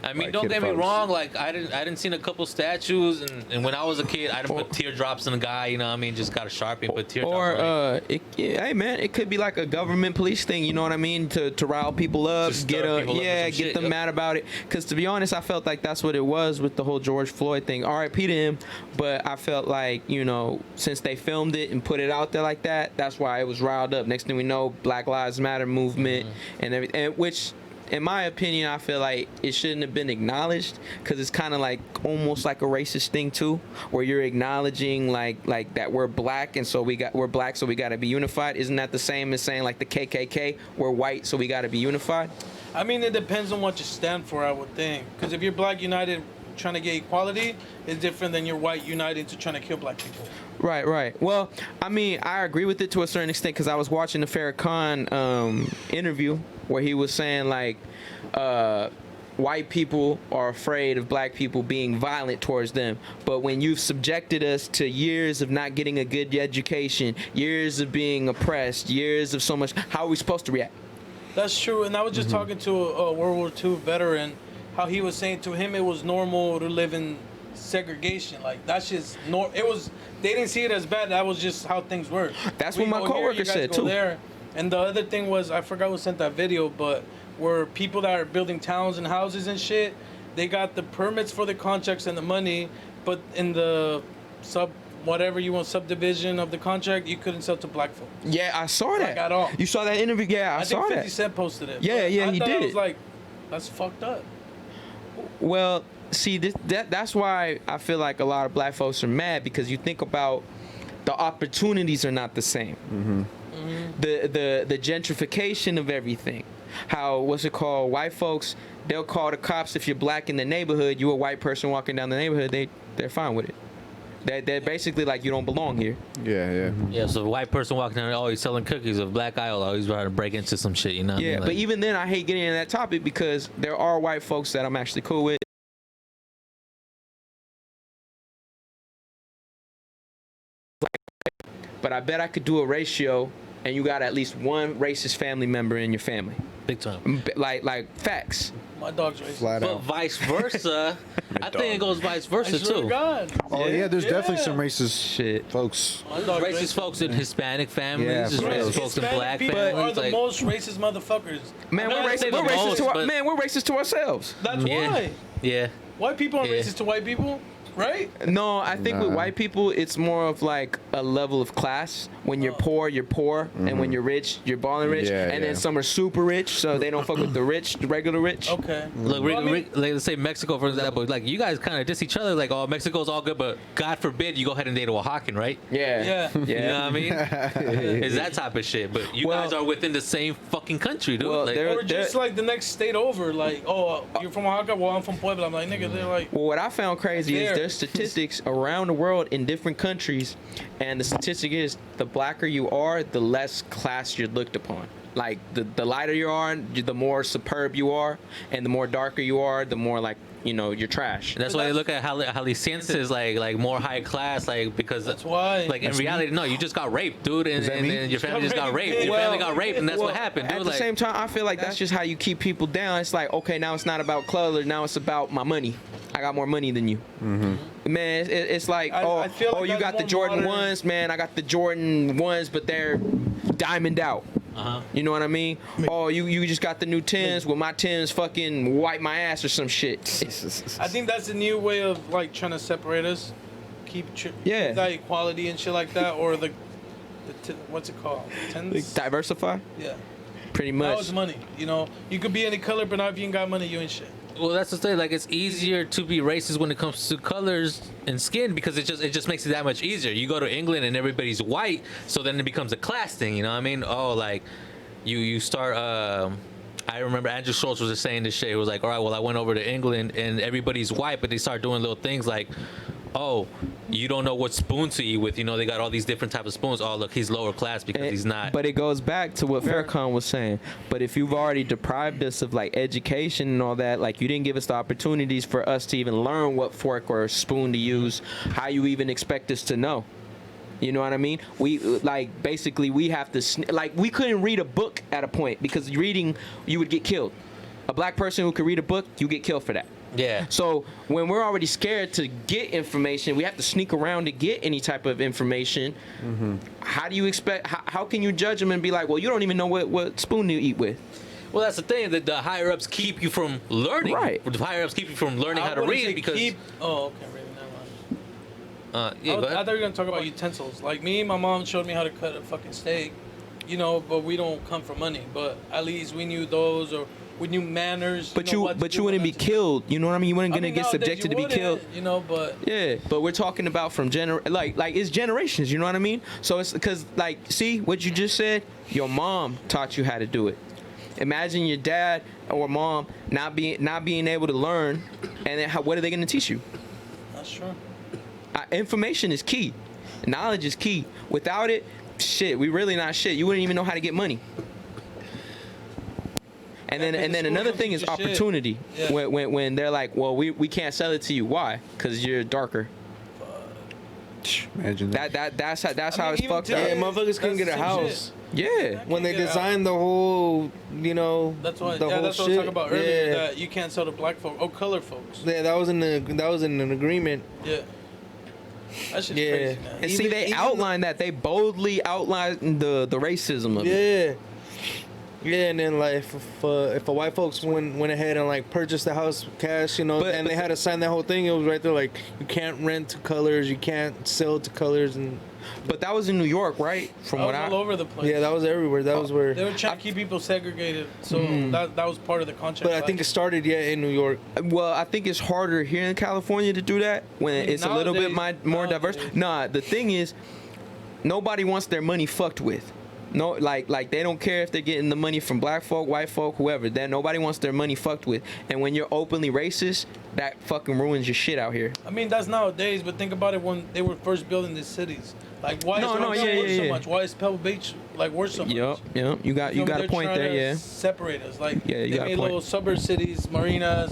I mean, White don't kid get me folks. wrong. Like, I didn't seen a couple statues, and when I was a kid, I didn't put teardrops in a guy. You know what I mean? Just got a Sharpie and put teardrops. Or on it. hey man, it could be like a government police thing. You know what I mean? To rile people up, To stir people up or some get shit, them yep. mad about it. Because to be honest, I felt like that's what it was with the whole George Floyd thing. R.I.P. to him, but I felt like since they filmed it and put it out there like that, that's why it was riled up. Next thing we know, Black Lives Matter movement and everything, and which. In my opinion, I feel like it shouldn't have been acknowledged because it's kind of like almost like a racist thing too, where you're acknowledging like that we're black and so we're black so we got to be unified. Isn't that the same as saying like the KKK we're white so we got to be unified? I mean, it depends on what you stand for, I would think. Because if you're Black United trying to get equality, it's different than you're white united to trying to kill black people. Right. Well, I mean, I agree with it to a certain extent because I was watching the Farrakhan interview where he was saying like white people are afraid of black people being violent towards them, but when you've subjected us to years of not getting a good education, years of being oppressed, years of so much, how are we supposed to react? That's true. And I was just talking to a World War II veteran, how he was saying to him it was normal to live in segregation. Like, that's just it was. They didn't see it as bad. That was just how things were. That's We what my go here, coworker you guys said, go too. There. And the other thing was, I forgot who sent that video, but where people that are building towns and houses and shit, they got the permits for the contracts and the money, but in the whatever you want subdivision of the contract, you couldn't sell to black folks. Yeah, I saw that. Like, at all. You saw that interview? Yeah, I saw think 50 that. Cent posted it. Yeah, but yeah, I he thought did. I was like, that's fucked up. Well, see, that's why I feel like a lot of black folks are mad because you think about the opportunities are not the same. The gentrification of everything. How what's it called? White folks, they'll call the cops if you're black in the neighborhood. You a white person walking down the neighborhood. They're fine with it. They're basically like you don't belong here. Yeah. Yeah, so if a white person walking down, oh, he's selling cookies. A black guy, oh, he's trying to break into some shit, you know what I Yeah, mean? but even then, I hate getting into that topic because there are white folks that I'm actually cool with. But I bet I could do a ratio, and you got at least one racist family member in your family. Big time. Like facts. My dog's racist. Flat But out. vice versa, I think it goes vice versa I swear to too. God. Oh yeah, there's definitely Yeah. some racist Shit. folks. My dog's Racist folks in Hispanic families, Yeah, just for real. racist folks in Hispanic black people families. are the like, most racist motherfuckers. Man, I'm we're not racist. saying We're the racist most, to but- we're racist to ourselves. That's yeah, why. yeah. White people aren't Yeah. racist to white people, right? No, I think with Nah. white people, it's more of like a level of class. When you're poor, you're poor, and when you're rich, you're balling rich. Yeah, and then yeah. some are super rich, so they don't fuck with the rich, the regular rich. Okay. Look, Well, I mean- like, let's say Mexico, for example. Like, you guys kind of diss each other. Like, oh, Mexico's all good, but God forbid you go ahead and date a Oaxacan, right? Yeah. Yeah. You know Yeah. what I mean? It's that type of shit. But you Well- guys are within the same fucking country, dude. Well, like, there- Or just like the next state over, like, oh, you're from Oaxaca, well, I'm from Puebla. I'm like, nigga, they're like, Well, what I found crazy is There. there's statistics around the world in different countries, and the statistic is the blacker you are, the less class you're looked upon. Like the lighter you are, the more superb you are, and the more darker you are, the more like you're trash. that's why they look at Jaliscienses like more high class, like because that's why. like in reality, no, you just got raped, dude, and, that and me? then your family just got raped. raped. Your Well, family got raped, and that's what happened, dude. At the Like, same time, I feel like that's just how you keep people down. It's like, okay, now it's not about color, now it's about my money. I got more money than you. Man, it's like, I feel like you that's got the more Jordan modern. ones, man. I got the Jordan ones, but they're diamond out. You know what I mean? Oh, you just got the new 10s. Well, my 10s fucking wipe my ass or some shit. I think that's a new way of like trying to separate us, keep Yeah. that equality and shit like that, or the what's it called? Tens? Diversify, Yeah, pretty that much. was money. You know, you could be any color, but now if you ain't got money, you ain't shit. well, that's the thing. Like, it's easier to be racist when it comes to colors and skin because it just makes it that much easier. You go to England and everybody's white, so then it becomes a class thing. You know what I mean? Oh, like you start. I remember Andrew Schultz was just saying this shit. It was like, all right, well, I went over to England and everybody's white, but they start doing little things like, oh, you don't know what spoon to eat with. You know, they got all these different types of spoons. Oh, look, he's lower class because he's not. But it goes back to what Farrakhan was saying. But if you've already deprived us of like education and all that, like you didn't give us the opportunities for us to even learn what fork or spoon to use, how you even expect us to know? You know what I mean? We like basically we have to like we couldn't read a book at a point because reading you would get killed. A black person who could read a book, you get killed for that. Yeah. So when we're already scared to get information, we have to sneak around to get any type of information. How do you expect? How can you judge them and be like, well, you don't even know what spoon you eat with? Well, that's the thing, that the higher ups keep you from learning. Right. The higher ups keep you from learning how to wouldn't say read because. Oh, okay, really, never mind. Yeah, go I ahead. thought you were gonna talk about utensils. Like me, my mom showed me how to cut a fucking steak, you know. But we don't come for money. But at least we knew those, or we knew manners. But know you what to do, wouldn't what be not to do. killed. You know what I mean? You weren't I gonna mean, get nowadays subjected you to be killed. wouldn't, you know. But Yeah, but we're talking about from like it's generations. You know what I mean? So it's because like, see what you just said. Your mom taught you how to do it. Imagine your dad or mom not being able to learn, and then what are they gonna teach you? that's true. Information is key. Knowledge is key. Without it, shit, we really not shit. You wouldn't even know how to get money. And then Yeah, 'cause and then the school another don't thing teach is you shit. opportunity. Yeah. When they're like, well, we can't sell it to you. Why? Because you're darker. Imagine that. That's how I mean, it's even fucked today- up. Yeah, motherfuckers couldn't That's get a the same house. Yeah. When they Get out. designed the whole, That's why. the Yeah, whole that's what I was shit. talking about earlier. Yeah. That you can't sell to black folk or color folks. Yeah, that was in an agreement. Yeah. That's just Yeah. crazy, man. And see, they even outlined that. They boldly outlined the racism of it. Yeah. Yeah, and then like if a white folks went ahead and like purchased the house cash, you know, But- and but they had to sign that whole thing, it was right there like you can't rent to colors, you can't sell to colors, and But that was in New York, right? From I what was I all over the place. yeah, that was everywhere. That was where. They were trying to keep people segregated, so that was part of the contract. But I think it started in New York. Well, I think it's harder here in California to do that when mean, it's a little bit nowadays- more diverse. nowadays. Nah, the thing is, nobody wants their money fucked with. No, like they don't care if they're getting the money from black folk, white folk, whoever. Then nobody wants their money fucked with. And when you're openly racist, that fucking ruins your shit out here. I mean, that's nowadays, but think about it when they were first building these cities. Like, why No, is no, Bronx yeah, worse yeah, so yeah. much? Why is Pebble Beach like worse so much? Yep. You got feel me? a They're point trying there, to yeah. Separate us, like Yeah, you they got a made point. little suburb cities, marinas,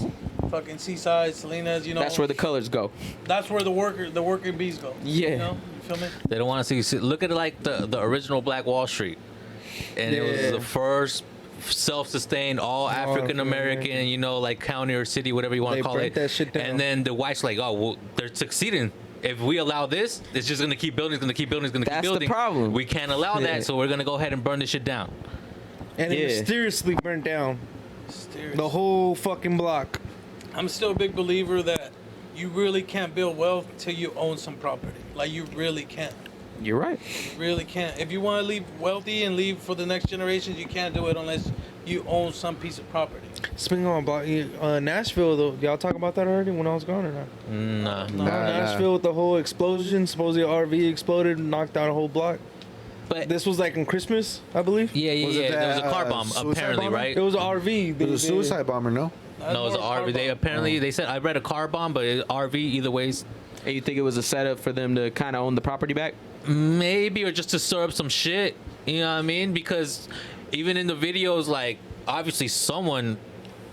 fucking seaside, Salinas. You know, That's where the colors go. that's where the working bees go. Yeah. you know, you feel me? They don't want to see. Look at it like the original Black Wall Street, and it was the first self-sustained, all African American, you know, like county or city, whatever you want They to call burnt it. that shit down. And then the whites like, oh, well, they're succeeding. If we allow this, it's just gonna keep building, it's gonna keep building, it's gonna keep That's the building. problem. We can't allow Yeah. that, so we're gonna go ahead and burn this shit down. And it Yeah. mysteriously burnt down Mysterious. the whole fucking block. I'm still a big believer that you really can't build wealth till you own some property. Like you really can't. You're right. You really can't. If you want to leave wealthy and leave for the next generations, you can't do it unless you own some piece of property. Speaking on Nashville, though, y'all talk about that already when I was gone or not? Nah. Nashville with the whole explosion. Supposedly an RV exploded, knocked out a whole block. But This was like on Christmas, I believe. yeah. Was it There was a that, car bomb suicide apparently, bomber? right? It was an RV. It was a suicide bomber, no? No, it was an RV. They apparently they said I read a car bomb, but RV either ways. And you think it was a setup for them to kind of own the property back? Maybe, or just to stir up some shit. You know what I mean? Because even in the videos, like obviously someone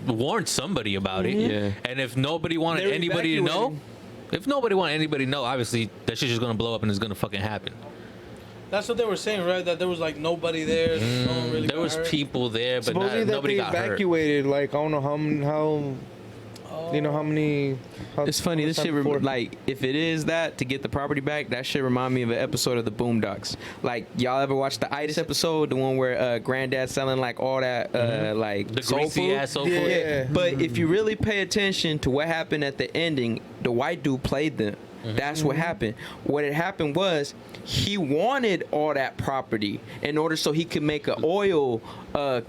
warned somebody about it. Yeah. And if nobody wanted They were anybody to know, evacuating. obviously that shit's just gonna blow up and it's gonna fucking happen. That's what they were saying, right? That there was like nobody there. No one really There got was hurt. people there, but Supposedly that nobody they got hurt. evacuated. Like I don't know how you know how many. It's funny. This shit, before. like, if it is that to get the property back, that shit remind me of an episode of the Boondocks. Like, y'all ever watch the Itis episode, the one where Granddad's selling like all that like The soul greasy food? ass soul Yeah. food. Yeah, but if you really pay attention to what happened at the ending, the white dude played them. That's what happened. What had happened was he wanted all that property in order so he could make an oil, you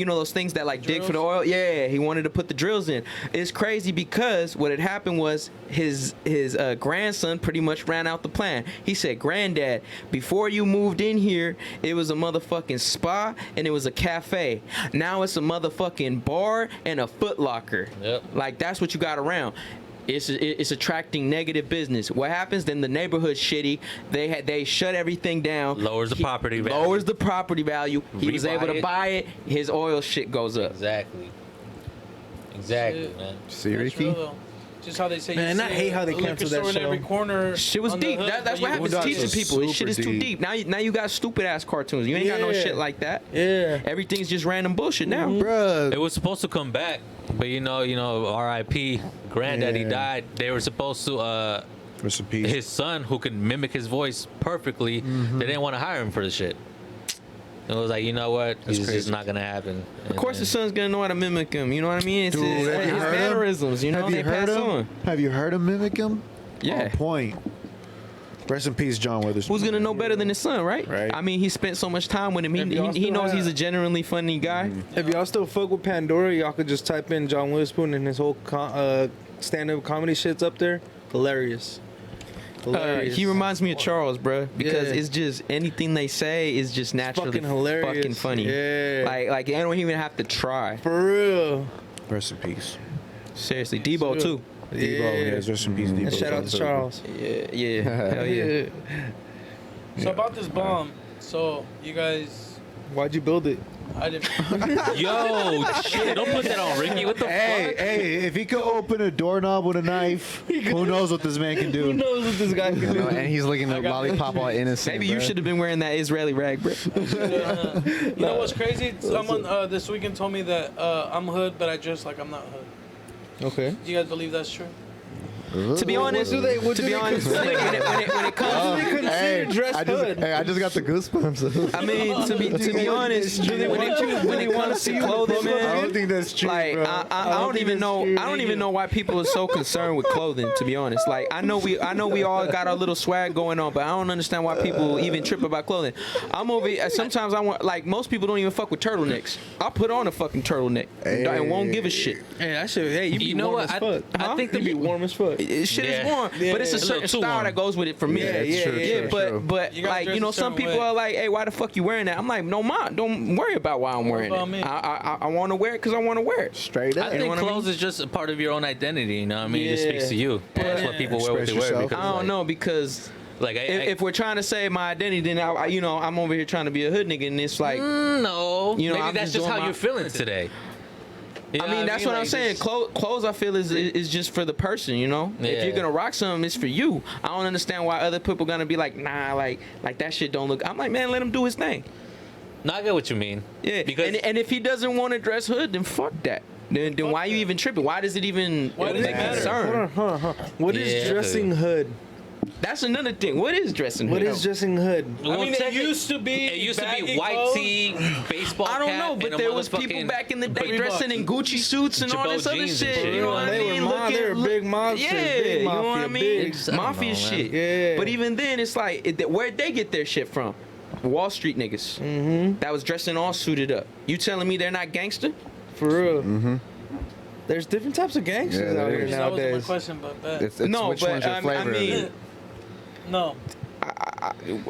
know those things that like dig for the oil. Yeah, he wanted to put the drills in. It's crazy because what had happened was his grandson pretty much ran out the plan. He said, "Granddad, before you moved in here, it was a motherfucking spa and it was a cafe. Now it's a motherfucking bar and a Foot Locker. Yep. Like that's what you got around." It's attracting negative business. What happens then? The neighborhood's shitty. They shut everything down. Lowers the property value. Lowers the property value. He was Rebuy able to it. buy it. His oil shit goes up. Exactly, Shit. man. See, That's Ricky? real, though. Just how they say. Man, you I see hate how they a liquor canceled that store in show. every corner. Shit was on the deep. hood, That's but what you- happens. Boondocks Teaching was people. This shit is super too deep. deep. Now you got stupid ass cartoons. You ain't got no Yeah. shit like that. Yeah. Everything's just random bullshit now. Bruh. It was supposed to come back, but you know, R.I.P. Granddaddy Yeah. died. They were supposed to. Rest in peace. His son, who could mimic his voice perfectly, they didn't want to hire him for the shit. It was like, you know what? It's just crazy. not gonna happen. Of course, his son's gonna know how to mimic him. You know what I mean? It's Dude, his, have you his heard him? mannerisms. You know, Have you they heard pass him? on. Have you heard him mimic him? Yeah. On point. Rest in peace, John Witherspoon. Who's gonna know better than his son, right? Right. I mean, he spent so much time with him. If y'all He still knows have- he's a genuinely funny guy. If y'all still fuck with Pandora, y'all could just type in John Witherspoon and his whole stand-up comedy shit's up there. Hilarious. Hilarious. He reminds me of Charles, bro, because Yeah. it's just anything they say is just naturally fucking hilarious. fucking funny. Yeah. Like they don't even have to try. For real. Rest in peace. Seriously, Debo Real. too. Debo, Yeah. yes, rest in peace, Debo. And shout out to Charles. Yeah, hell yeah. So about this bomb. So you guys, Why'd you build it? I didn't. Yo, shit! Don't put that on Ricky. What the Hey, fuck? hey, if he could open a doorknob with a knife, who knows what this man can Who do? knows what this guy can You know, do? and he's looking at lollipop all innocent. Maybe you bro. should have been wearing that Israeli rag, bro. You know what's crazy? Someone this weekend told me that I'm hood, but I dress like I'm not hood. Okay. Do you guys believe that's true? To be honest, what do to be they honest, when it comes, Consider dress hood. I just got the goosebumps. I mean, to be honest, when it comes to clothing, I man, don't think that's true, like bro. I don't even know why people are so concerned with clothing. To be honest, like I know we all got our little swag going on, but I don't understand why people even trip about clothing. I'm over here, sometimes I want, like, most people don't even fuck with turtlenecks. I'll put on a fucking turtleneck and won't give a shit. Hey, that shit. Hey, you be You know warm what? as fuck. I think You be warm as fuck. Shit is Yeah. warm, Yeah, but it's a it's a certain little too style warm. that goes with it for me. Yeah, yeah, but You gotta like, dress you know, a some certain people way. are like, hey, why the fuck you wearing that? I'm like, no, ma, don't worry about why I'm wearing about it. me? I want to wear it because I want to wear it. Straight up. I think know what I clothes is just a part of your own identity. You know what I mean? It just Yeah. speaks to you. That's what people wear what they Express wear. yourself. Because, I don't like, know, because Like, if we're trying to say my identity, then I'm over here trying to be a hood nigga, and it's like, no, You know, maybe I'm that's just just doing how my- you're feeling today. You I know mean, that's what I'm Like, saying. just- Clothes, I feel is just for the person, you know. If Yeah. you're gonna rock something, it's for you. I don't understand why other people gonna be like, nah, like that shit don't look. I'm like, man, let him do his thing. No, I get what you mean. Yeah, Because and if he doesn't want to dress hood, then fuck that. Then why you even tripping? Why does it even Why does it make matter? concern? What is Yeah. dressing hood? That's another thing. What is dressing hood? What is dressing hood? I mean, it used to be. It used to be baggy white clothes. tee, baseball I don't cap, know, and but a there was people motherfucking back in the day Reebok. dressing in Gucci suits and all Jabot this other jeans and shit. shit. You know what I They mean? were they were big mobsters, Yeah, big you know what mafia, I mean? big. I don't Mafia know, shit. man. Yeah. But even then, it's like, where'd they get their shit from? Wall Street niggas. That was dressing all suited up. You telling me they're not gangster? For real. There's different types of gangsters Yeah, out there here is. That wasn't my nowadays. question, but bet. It's No, which but, one's your I flavor? mean- No.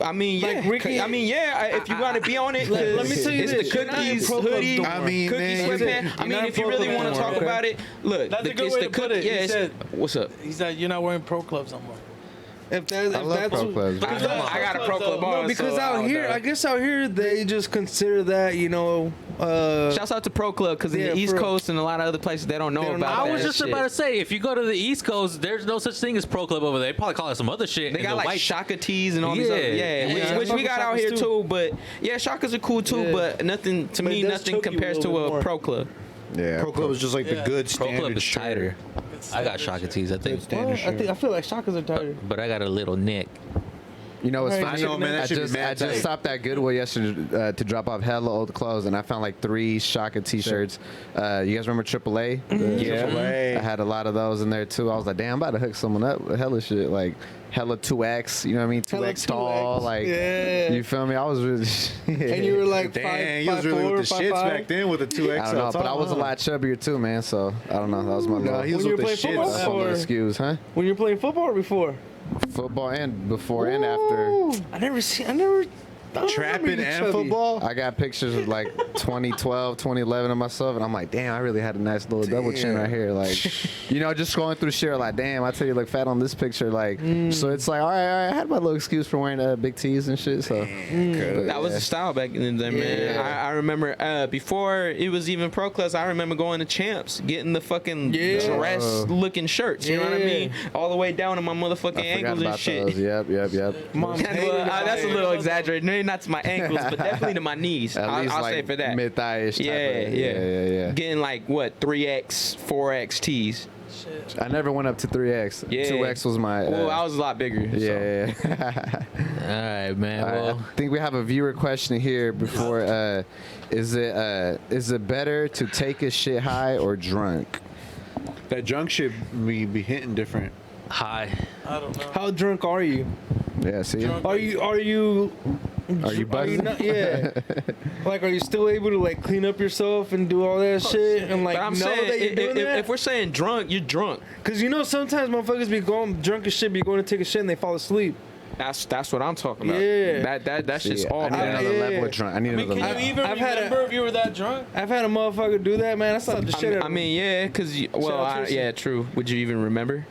I mean, Like yeah. Ricky- I mean, yeah. If you gotta be on it, Let me tell you it's this, the you're not in cookies, pro clubs hoodie, no I more. mean, cookies, man, sweatpants. I you're mean, not if you pro really clubs want to no talk more, about it, look, That's a good it's way the to put cookie. it. He Yeah, said- what's up? He said you're not wearing pro clubs no more. If that's I love pro clubs. I got a pro club No, on. because so out here, I guess out here they just consider that, Shouts out to Pro Club because in Yeah, the East for- Coast and a lot of other places they don't know They don't about know. that I was just shit. about to say, if you go to the East Coast, there's no such thing as Pro Club over there. They probably call it some other shit. They and got the like white Shaka tees and all these Yeah. other, Yeah, which I we fuck got with out here Shakas too. But yeah, Shakas are cool too, Yeah. but nothing to But me, it does nothing choke you a compares to little bit a more. Pro Club. Yeah, Pro Club is just like Yeah. the good Pro standard Club is shirt. tighter. I got Shaka tees, I think, Standard shirt. I feel like Shakas are tighter. but I got a little nick. You know, it's Right, funny. I know, man, that I should be just, mad I just tight. stopped at Goodwill yesterday to drop off hella old clothes, and I found like 3 Shaka T-shirts. You guys remember AAA? Yeah. AAA. I had a lot of those in there too. I was like, damn, I'm about to hook someone up with hella shit, like hella 2X. You know what I mean? 2X tall, 2X, like yeah. you feel me? I was really. And you were like Dang, you 5'4", was really with the 5'5". shits back then with the 2X. I don't know, but I was a lot chubbier too, man. So I don't know. That was my little. he was When you with the were playing shits. football? That's my little or- excuse, huh? When you were playing football or before? Football and before and after. Ooh, I never. I don't Trapping remember you and chubby. football. I got pictures of like 2012, 2011 of myself, and I'm like, damn, I really had a nice little double chin right here. Like, you know, just scrolling through shit, like, damn, I tell you, look fat on this picture. Like, so it's like, all right, I had my little excuse for wearing big tees and shit. So but, That was the style back in the day, man. Yeah. I remember before it was even Pro Clubs. I remember going to Champs, getting the fucking dress-looking shirts. You know what I Yeah. mean? All the way down to my motherfucking I forgot ankles and about shit. those. Yep. Mom Well, hated it. that's a little exaggerated. Maybe not to my ankles, but definitely to my knees. At least I'll like say for that. mid-thigh-ish type Yeah, of, yeah. Getting like what 3X, 4X tees. Shit. I never went up to 3X. Yeah. 2X was my. Well, I was a lot bigger. So. Yeah. All right, man. All right, Well, I think we have a viewer question here before. Is it better to take a shit high or drunk? That drunk shit be hitting different. hi. I don't know. How drunk are you? Yeah, see. Drunk. Are you buzzing? yeah. Like, are you still able to like clean up yourself and do all that shit and like But I'm know saying, that you're doing that? if we're saying drunk, you're drunk. Cause sometimes motherfuckers be going drunk as shit, be going to take a shit and they fall asleep. That's what I'm talking about. Yeah. That shit's See, all I need bad. another yeah. level of drunk. I need I mean, another can level. you even I've had a- remember if you were that drunk? I've had a motherfucker do that, man. I slapped the shit out of I him. mean, yeah, because yeah, true. Would you even remember?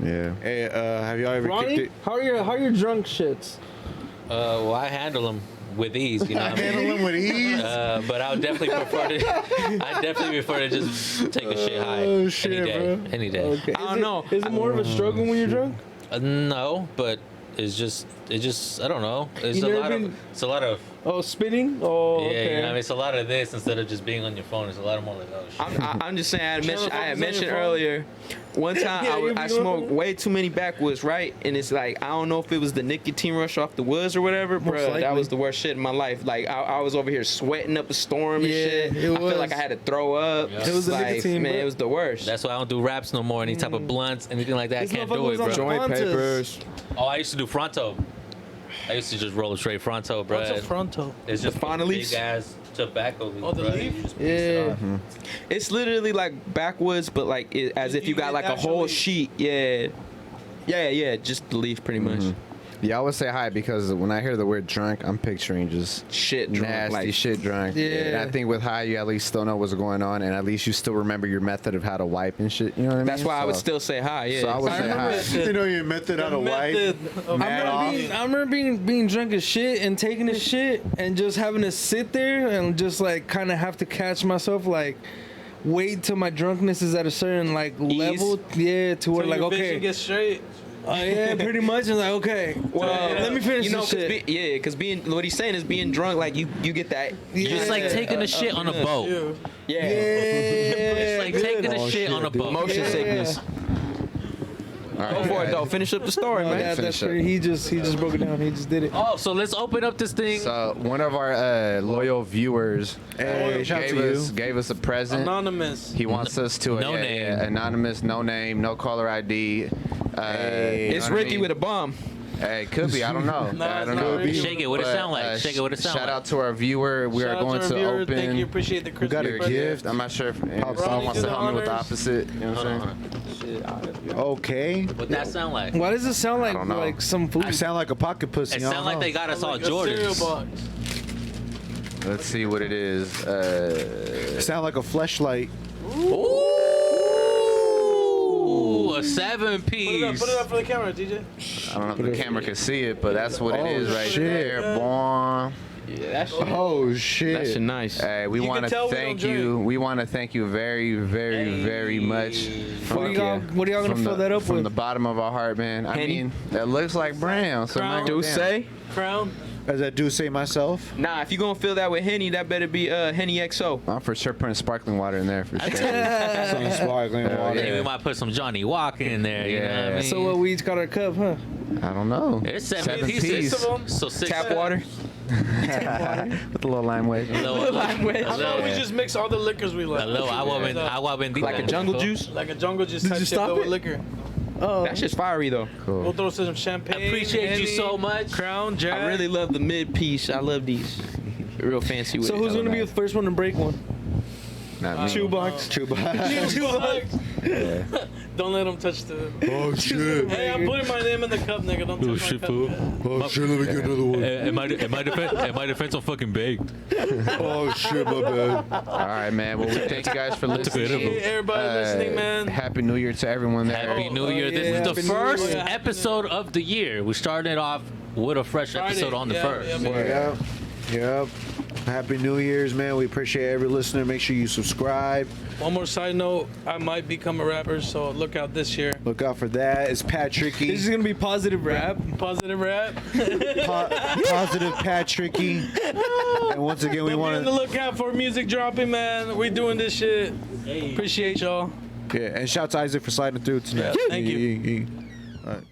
Yeah. Hey, have y'all ever Ronnie, kicked it? how are your drunk shits? Well, I handle them with ease, you know what I mean? Handle them with ease. But I would definitely prefer to. I definitely prefer to just take a shit high Oh, shit, any day. bro. Any day. Okay. I don't know. Is it more of a struggle when you're drunk? No, but it's just I don't know. It's You a never lot been- of it's a lot of Oh, spinning? Oh, yeah. okay. You know, what I mean, it's a lot of this instead of just being on your phone. It's a lot of more like oh shit. I'm just saying. I had Trying to mentioned, focus on mentioned your phone. earlier. One time Yeah, you I be doing smoked that? way too many backwoods, right? And it's like I don't know if it was the nicotine rush off the woods or whatever, Most bro. That likely. was the worst shit in my life. Like I was over here sweating up a storm and Yeah, shit. it I feel like was. I had to throw up. Yeah. It was the like, nicotine, man. bro. It was the worst. That's why I don't do raps no more. Any type of blunts, anything like that. I This can't motherfucker do it, was on bro. the Joint Qantas. papers. Oh, I used to do fronto. I used to just roll a straight fronto, bro. What's a fronto? It's just Fauna big leaves? ass tobacco leaf. Oh, the bro. leaf? You just piece it Yeah. off. It's literally like backwoods, but like as if you You got get like a actually- whole sheet. Yeah, just the leaf pretty much. Yeah, I would say hi because when I hear the word drunk, I'm picturing just Shit drunk, nasty like- shit drunk. Yeah. And I think with high, you at least still know what's going on, and at least you still remember your method of how to wipe and shit. You know what I mean? That's why I would So- still say hi. Yeah. So I would I say remember hi. that You know your method out of white. I remember being drunk as shit and taking a shit and just having to sit there and just like kind of have to catch myself, like wait till my drunkenness is at a certain like level, yeah, to where So like your okay, vision gets straight. yeah, pretty much. And like okay, well, let me finish You know, this shit. because being what he's saying is being drunk, like you get that. It's like taking a shit on a boat. Yeah. Yeah. It's like taking a Oh, shit on a shit, dude. boat. Motion Yeah. sickness. Go for it, though. Finish up the story, man. That's Finish up. pretty. He just broke it down. He just did it. Oh, so let's open up this thing. So one of our loyal viewers shout out to you. gave us a present. Anonymous. He wants us to No name. anonymous, no name, no caller ID. It's Ricky with a bomb. Hey, could be. I don't know. No, I it's don't not know. Ricky. Shake it. What it But, sound like? Shake it. What it sound Shout like? out to our viewer. We Shout are out going our to viewer. open Thank you. Appreciate the Christmas got a your present. gift. I'm not sure if someone wants do to the help me with the honors. opposite. You know what I'm saying? Okay. What that sound like? Why does it sound like don't know. like some food? I sound like a pocket pussy. It I don't sound like know. they got us all Like a cereal Jordans. box. Let's see what it is. Sound like a fleshlight. Ooh, a 7-piece. Put it up for the camera, DJ. I don't know if the camera can see it, but that's what it is right shit. there, boy. Yeah, that shit. Oh shit. That shit nice. Hey, we You want can to tell we thank don't you. We want to thank you very, very, very much. What are y'all gonna fill that up from with? the bottom of our heart, man. I Henny? mean, that looks like brown. So Crown. man, Do damn. say? Crown. As I do say myself. Nah, if you gonna fill that with Henny, that better be Henny XO. I'm for sure putting sparkling water in there for sure. Some sparkling water. Maybe we might put some Johnny Walker in there. You know what I Yeah. mean? So what? We each got our cup, huh? I don't know. It's 7 7 pieces. piece. Six of them. So 6 Tap water. With a little lime wave. Hello, Lime with- How about we just mix all the liquors we like? hello. Agua bendita. Like a jungle juice. Like a jungle juice type you shit, stop but with it? liquor. Oh, That shit's fiery though. We'll Cool. throw some champagne. Appreciate you Henny, so much. Crown, Jack. I really love the mid piece. I love these. Real fancy with so it. who's gonna be the first one to break one? Not me. Shoebox. Don't let him touch the. Oh shit. Hey, I'm putting my name in the cup, nigga. Don't touch my cup. Oh shit, let me get another one. In my defense, I'm fucking baked. Oh shit, my bad. All right, man. Well, we thank you guys for listening. Appreciate everybody listening, man. Happy New Year to everyone there. Happy New Year. This yeah. is the Happy New first Year. episode of the year. We started off with a fresh Friday. episode on the Yeah, first. yeah, man. Yep. Yep. Happy New Year's, man. We appreciate every listener. Make sure you subscribe. One more side note: I might become a rapper, so look out this year. Look out for that. It's Patricky. This is gonna be positive rap. Positive rap. Positive Patricky. And once again, we Be on want the to. lookout for music dropping, man. We doing this shit. Appreciate y'all. Yeah, and shout out to Isaac for sliding through tonight. Yeah, thank you. All right.